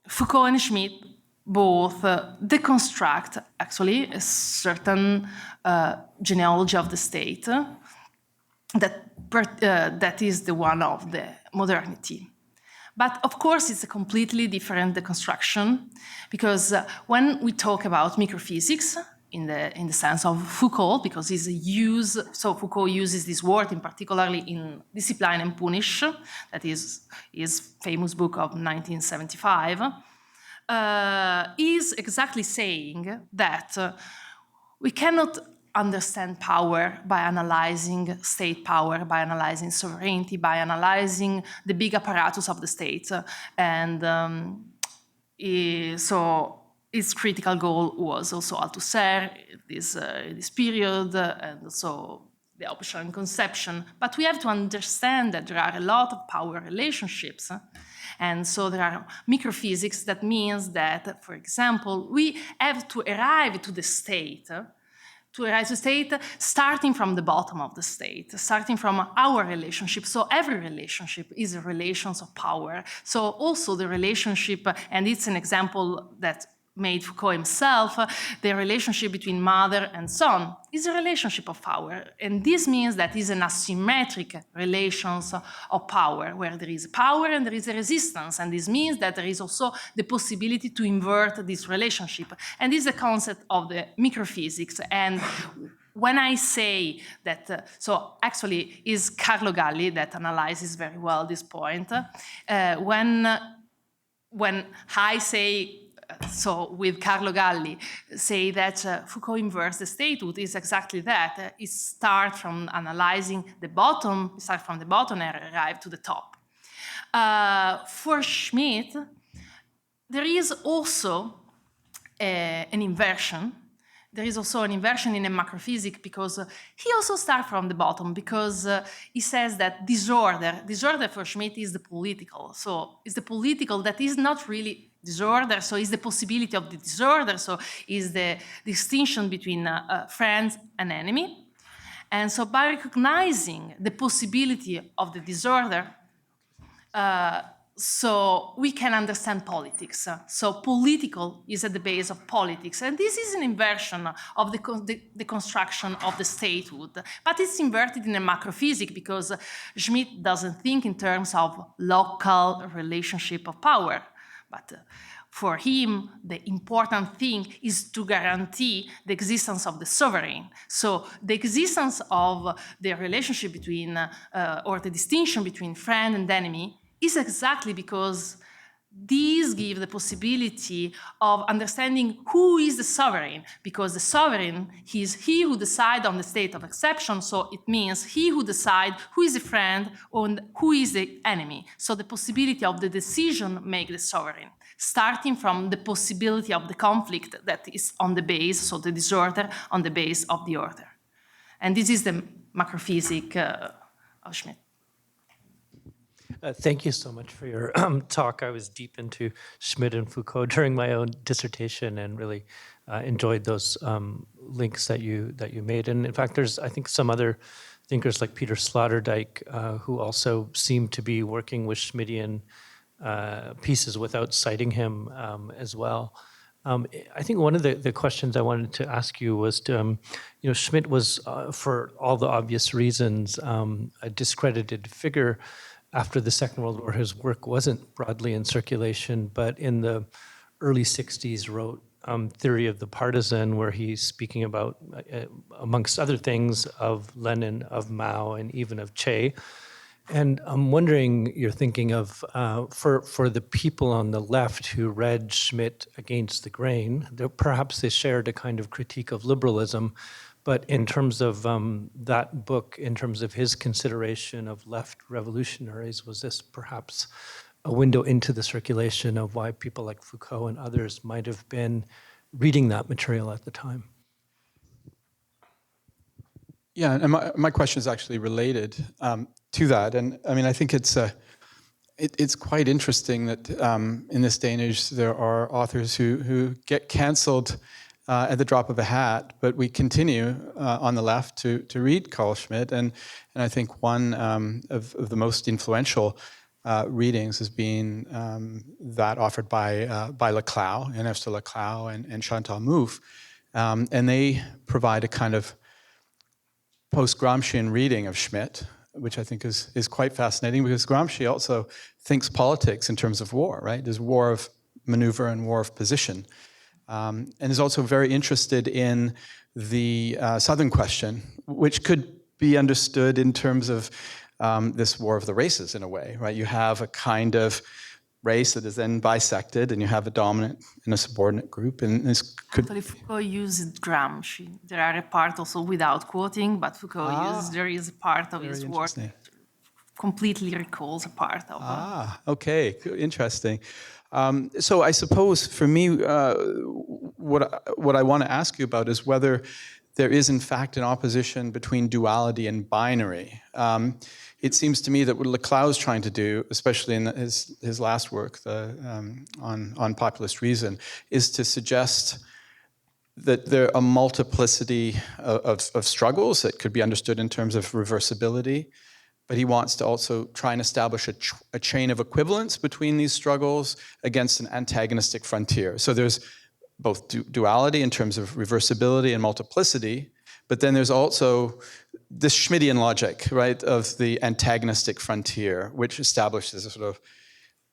Foucault and Schmitt both deconstruct actually a certain genealogy of the state that is the one of the modernity. But of course, it's a completely different deconstruction, because when we talk about microphysics, in the sense of Foucault, because Foucault uses this word in particularly in Discipline and Punish, that is his famous book of 1975, is exactly saying that we cannot understand power by analyzing state power, by analyzing sovereignty, by analyzing the big apparatus of the state. And so its critical goal was also Althusser, this period, and so the option conception. But we have to understand that there are a lot of power relationships. And so there are microphysics. That means that, for example, we have to arrive to the state, starting from the bottom of the state, starting from our relationship. So every relationship is a relation of power. So also the relationship, and it's an example that made Foucault himself, the relationship between mother and son is a relationship of power. And this means that it's an asymmetric relations of power, where there is power and there is a resistance. And this means that there is also the possibility to invert this relationship. And this is the concept of the microphysics. And when I say that, so actually is Carlo Galli that analyzes very well this point. When I say, so with Carlo Galli, say that Foucault inverts the statehood is exactly that. It starts from analyzing the bottom, and arrive to the top. For Schmitt, there is also an inversion. There is also an inversion in a macrophysics because he also starts from the bottom because he says that disorder for Schmitt is the political. So it's the political that is not really disorder, so it's the possibility of the disorder, so is the distinction between friends and enemy. And so by recognizing the possibility of the disorder, so we can understand politics. So political is at the base of politics. And this is an inversion of the construction of the statehood. But it's inverted in a macrophysics because Schmitt doesn't think in terms of local relationship of power. But for him, the important thing is to guarantee the existence of the sovereign. So the existence of the relationship between, or the distinction between friend and enemy is exactly because these give the possibility of understanding who is the sovereign, because the sovereign is he who decides on the state of exception, so it means he who decides who is the friend and who is the enemy. So the possibility of the decision makes the sovereign, starting from the possibility of the conflict that is on the base, so the disorder on the base of the order. And this is the macrophysics of Schmitt. Thank you so much for your talk. I was deep into Schmitt and Foucault during my own dissertation and really enjoyed those links that you made. And in fact, there's, I think, some other thinkers like Peter Sloterdijk who also seem to be working with Schmittian pieces without citing him as well. I think one of the questions I wanted to ask you was, Schmitt was, for all the obvious reasons, a discredited figure. After the Second World War, his work wasn't broadly in circulation, but in the early 60s wrote Theory of the Partisan, where he's speaking about, amongst other things, of Lenin, of Mao, and even of Che. And I'm wondering, you're thinking of, for the people on the left who read Schmitt against the grain, perhaps they shared a kind of critique of liberalism, but in terms of that book, in terms of his consideration of left revolutionaries, was this perhaps a window into the circulation of why people like Foucault and others might have been reading that material at the time? Yeah, and my question is actually related to that. And I mean, I think it's quite interesting that in this day and age, there are authors who get canceled at the drop of a hat, but we continue on the left to read Carl Schmitt, and I think one of the most influential readings has been that offered by Laclau, Ernesto Laclau, and Chantal Mouffe, and they provide a kind of post-Gramscian reading of Schmitt, which I think is quite fascinating because Gramsci also thinks politics in terms of war, right? There's war of maneuver and war of position. And is also very interested in the Southern question, which could be understood in terms of this war of the races in a way, right? You have a kind of race that is then bisected, and you have a dominant and a subordinate group, and this could... Actually, Foucault used Gramsci. There are a part also without quoting, but Foucault there is a part of his work that completely recalls a part of okay, interesting. So I suppose for me, what I want to ask you about is whether there is in fact an opposition between duality and binary. It seems to me that what Laclau is trying to do, especially in his last work, on populist reason, is to suggest that there are a multiplicity of struggles that could be understood in terms of reversibility, but he wants to also try and establish a chain of equivalence between these struggles against an antagonistic frontier. So there's both duality in terms of reversibility and multiplicity, but then there's also this Schmittian logic, right, of the antagonistic frontier, which establishes a sort of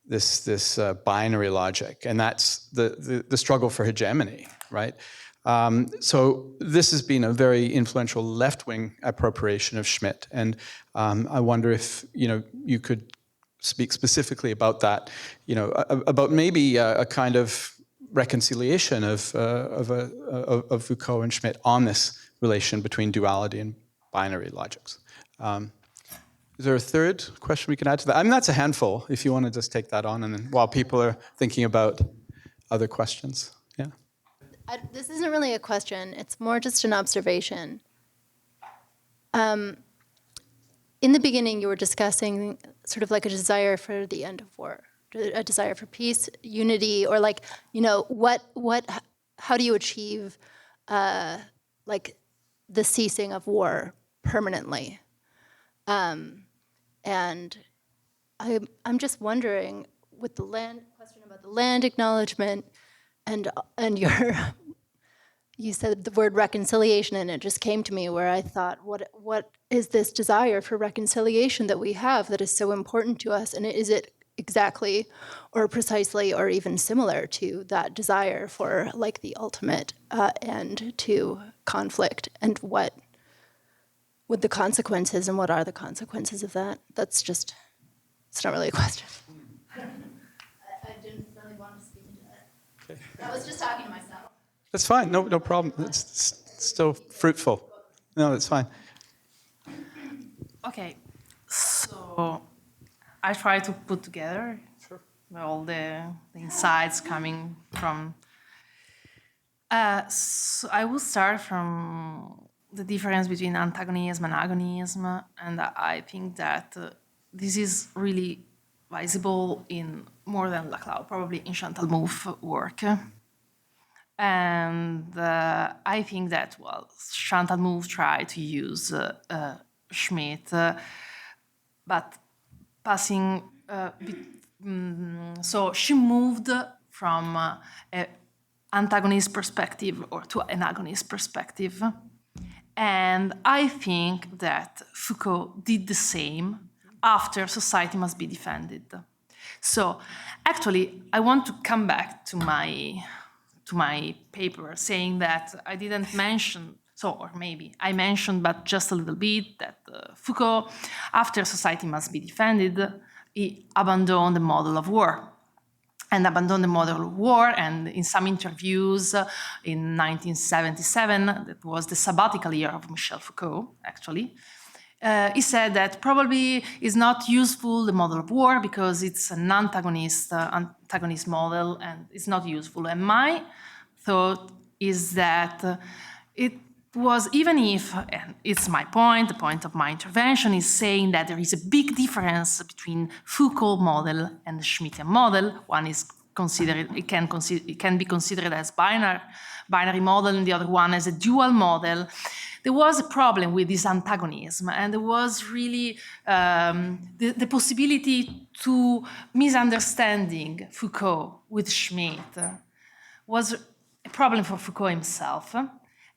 this binary logic, and that's the struggle for hegemony, right? So this has been a very influential left-wing appropriation of Schmitt, and I wonder if you could speak specifically about that, about maybe a kind of reconciliation of Foucault and Schmitt on this relation between duality and binary logics. Is there a third question we can add to that? I mean, that's a handful, if you want to just take that on, and then while people are thinking about other questions. Yeah. This isn't really a question. It's more just an observation. In the beginning, you were discussing sort of like a desire for the end of war, a desire for peace, unity, or like, how do you achieve like the ceasing of war permanently? And I'm just wondering, with the question about the land acknowledgement, and you said the word reconciliation, and it just came to me where I thought, what is this desire for reconciliation that we have that is so important to us, and is it exactly or precisely or even similar to that desire for like the ultimate end to conflict, and what would the consequences, and what are the consequences of that? That's just, it's not really a question. I didn't really want to speak into that. Okay. I was just talking to myself. That's fine, no problem. It's still fruitful. No, that's fine. Okay, so I try to put together all the insights coming from. So I will start from the difference between antagonism and agonism, and I think that this is really visible in more than Laclau, probably in Chantal Mouffe's work. And I think that, well, Chantal Mouffe tried to use Schmitt, but passing, so she moved from an antagonist perspective or to an agonist perspective. And I think that Foucault did the same after Society Must Be Defended. So actually, I want to come back to my paper, saying that I didn't mention, or maybe I mentioned, but just a little bit, that Foucault, after Society Must Be Defended, he abandoned the model of war. And abandoned the model of war, and in some interviews in 1977, that was the sabbatical year of Michel Foucault, actually, he said that probably is not useful, the model of war, because it's an antagonist model, and it's not useful. And my thought is that it was, even if, and it's my point, the point of my intervention is saying that there is a big difference between Foucault model and the Schmittian model. One is considered, it can be considered as binary model, and the other one as a dual model. There was a problem with this antagonism, and there was really the possibility to misunderstanding Foucault with Schmitt was a problem for Foucault himself,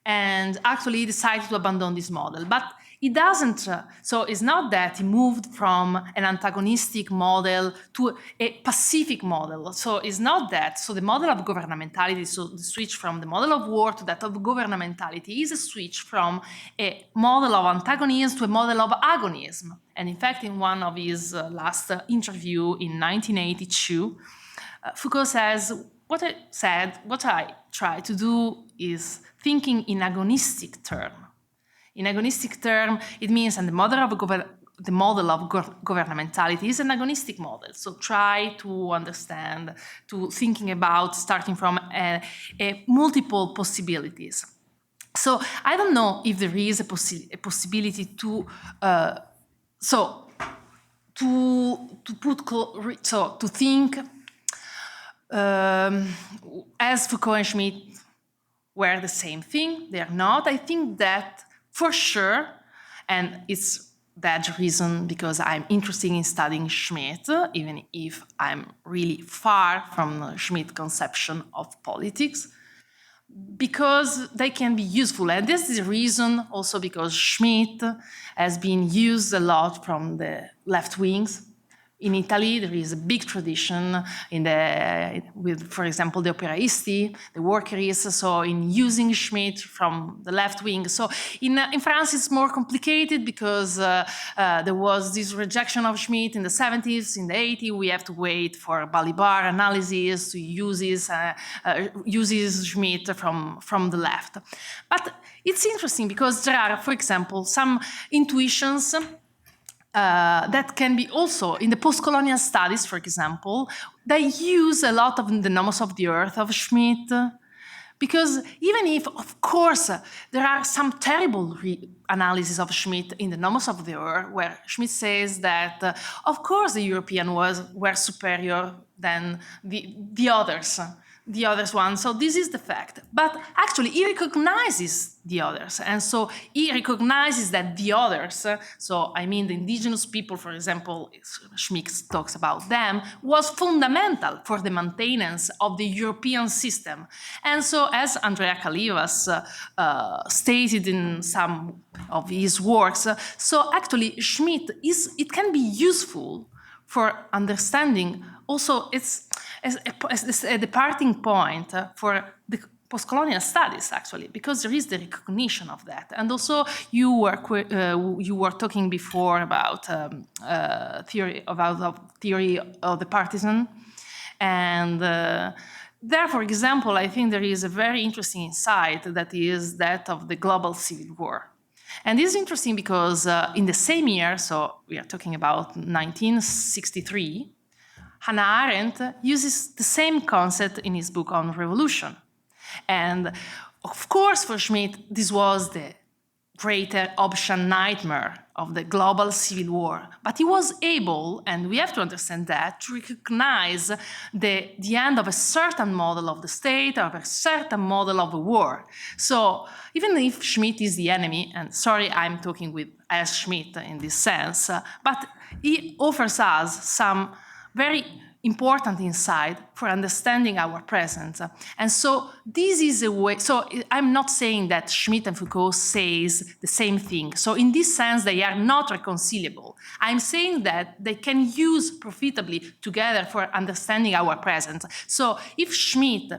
and actually he decided to abandon this model. But he doesn't, so it's not that he moved from an antagonistic model to a pacific model. So it's not that. So the model of governmentality, so the switch from the model of war to that of governmentality is a switch from a model of antagonism to a model of agonism. And in fact, in one of his last interview in 1982, Foucault says, what I try to do is thinking in agonistic terms. In agonistic term, it means, and the model of governmentality is an agonistic model. So try to understand, to thinking about starting from a multiple possibilities. So I don't know if there is a possibility to think as Foucault and Schmitt were the same thing. They are not. I think that for sure, and it's that reason because I'm interested in studying Schmitt, even if I'm really far from the Schmitt conception of politics, because they can be useful. And this is the reason also because Schmitt has been used a lot from the left wings In Italy, there is a big tradition with, for example, the operaisti, the workerists, so in using Schmitt from the left wing. So in France, it's more complicated because there was this rejection of Schmitt in the 70s, in the 80s. We have to wait for Balibar analysis to uses Schmitt from the left. But it's interesting because there are, for example, some intuitions that can be also in the post-colonial studies, for example, they use a lot of the Nomos of the Earth of Schmitt, because even if, of course, there are some terrible analyses of Schmitt in the Nomos of the Earth, where Schmitt says that, of course, the European were superior than the others. The others one. So this is the fact. But actually, he recognizes the others. And so he recognizes that the others, so I mean the indigenous people, for example, Schmitt talks about them, was fundamental for the maintenance of the European system. And so as Andrea Calivas stated in some of his works, so actually Schmitt, it can be useful for understanding also it's as a departing point for the post-colonial studies, actually, because there is the recognition of that. And also you were talking before about theory of the partisan. And there, for example, I think there is a very interesting insight that is that of the global civil war. And this is interesting because in the same year, so we are talking about 1963, Hannah Arendt uses the same concept in his book on revolution. And of course, for Schmitt, this was the greater Hobbesian nightmare of the global civil war. But he was able, and we have to understand that, to recognize the end of a certain model of the state, of a certain model of a war. So even if Schmitt is the enemy, and sorry, I'm talking as Schmitt in this sense, but he offers us some very important insight for understanding our present. And so this is a way, so I'm not saying that Schmitt and Foucault says the same thing. So in this sense, they are not reconcilable. I'm saying that they can use profitably together for understanding our present. So if Schmitt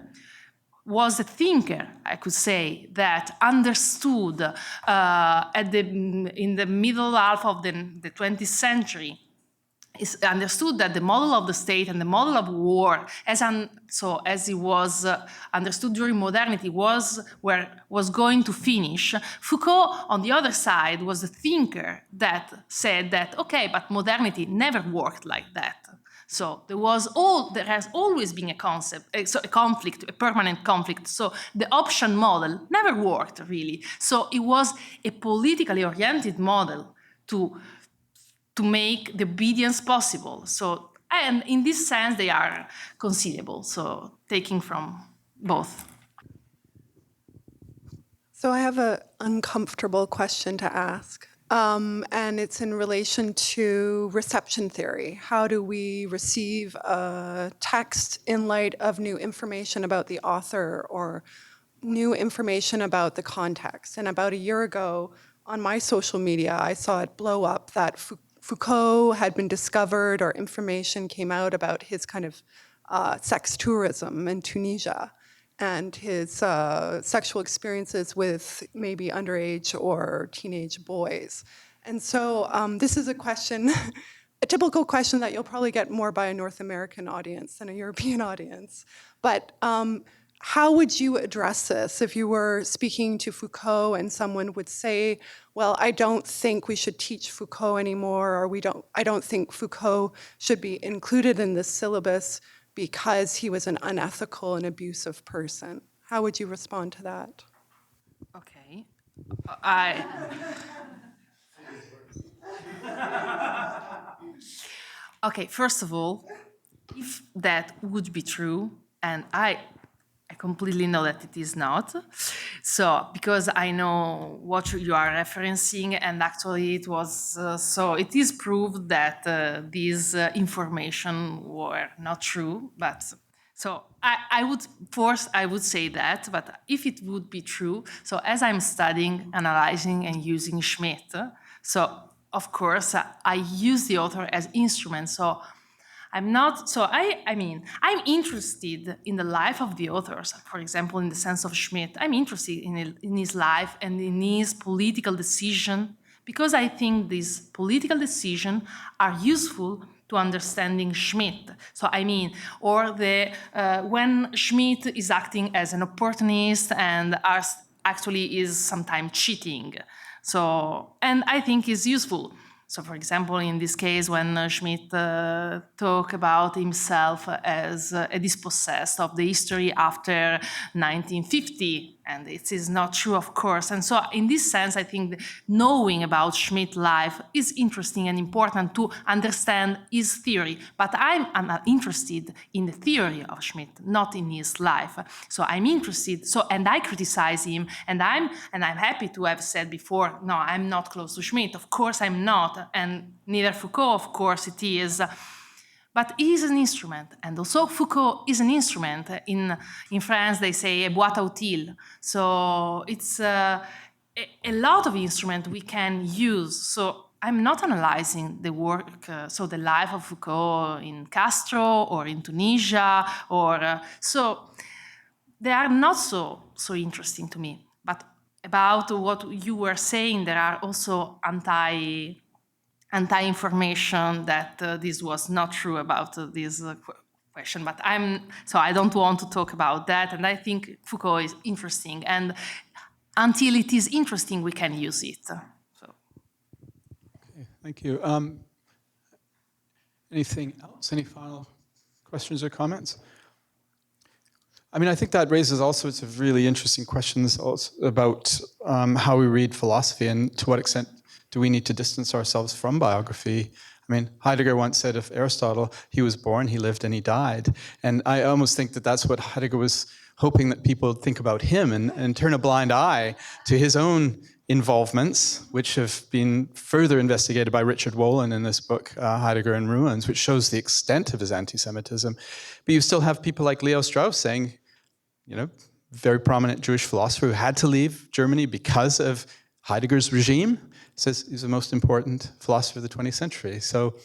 was a thinker, I could say, that understood in the middle half of the 20th century, is understood that the model of the state and the model of war, as it was understood during modernity, was going to finish. Foucault, on the other side, was a thinker that said that, okay, but modernity never worked like that. So there has always been a conflict, a permanent conflict. So the option model never worked, really. So it was a politically oriented model to make the obedience possible. So, and in this sense, they are conciliable. So taking from both. So I have an uncomfortable question to ask. And it's in relation to reception theory. How do we receive a text in light of new information about the author or new information about the context? And about a year ago, on my social media, I saw it blow up that Foucault had been discovered, or information came out about his kind of sex tourism in Tunisia and his sexual experiences with maybe underage or teenage boys. And so this is a question, a typical question that you'll probably get more by a North American audience than a European audience. But how would you address this if you were speaking to Foucault and someone would say, well, I don't think we should teach Foucault anymore, or I don't think Foucault should be included in this syllabus because he was an unethical and abusive person? How would you respond to that? Okay. Okay, first of all, if that would be true, and I completely know that it is not. So, because I know what you are referencing, and actually it was, so it is proved that these information were not true, but so I would say that, but if it would be true, so as I'm studying, analyzing, and using Schmitt, so of course, I use the author as instrument. So I'm not, so I mean, I'm interested in the life of the authors. For example, in the sense of Schmitt, I'm interested in his life and in his political decision, because I think these political decisions are useful to understanding Schmitt. So I mean, or when Schmitt is acting as an opportunist and actually is sometimes cheating. So, and I think it's useful. So, for example, in this case, when Schmitt talk about himself as a dispossessed of the history after 1950, and it is not true, of course. And so, in this sense, I think knowing about Schmitt's life is interesting and important to understand his theory. But I'm interested in the theory of Schmitt, not in his life. So I'm interested. So, and I criticize him, and I'm happy to have said before, no, I'm not close to Schmitt. Of course, I'm not, and neither Foucault, of course, it is. But he is an instrument, and also Foucault is an instrument. In France, they say boîte à outils. So it's a lot of instruments we can use. So I'm not analyzing the work, so the life of Foucault in Castro or in Tunisia, or so they are not so interesting to me. But about what you were saying, there are also anti-information that this was not true about this question, but I don't want to talk about that, and I think Foucault is interesting, and until it is interesting, we can use it. So. Okay, thank you. Anything else? Any final questions or comments? I mean, I think that raises all sorts of really interesting questions also about how we read philosophy and to what extent do we need to distance ourselves from biography? I mean, Heidegger once said of Aristotle, he was born, he lived, and he died. And I almost think that that's what Heidegger was hoping that people would think about him and turn a blind eye to his own involvements, which have been further investigated by Richard Wolin in this book, Heidegger in Ruins, which shows the extent of his anti-Semitism. But you still have people like Leo Strauss saying, you know, very prominent Jewish philosopher who had to leave Germany because of Heidegger's regime, says he's the most important philosopher of the 20th century. So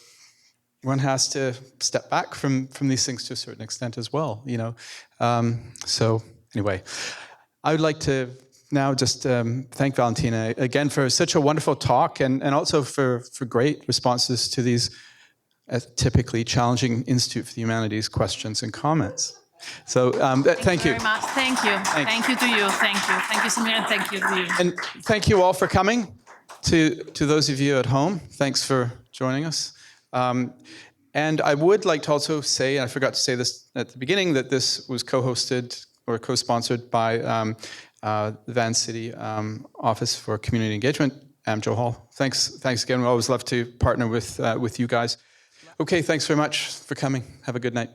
one has to step back from these things to a certain extent as well, you know. So anyway, I would like to now just thank Valentina again for such a wonderful talk and also for great responses to these typically challenging Institute for the Humanities questions and comments. So thank you. Very much. Thank you. Thanks. Thank you to you. Thank you. Thank you, Samir, and thank you to you. And thank you all for coming. To those of you at home, thanks for joining us. And I would like to also say, and I forgot to say this at the beginning, that this was co-hosted or co-sponsored by the Van City Office for Community Engagement, Joe Hall. Thanks again. We always love to partner with you guys. Okay, thanks very much for coming. Have a good night.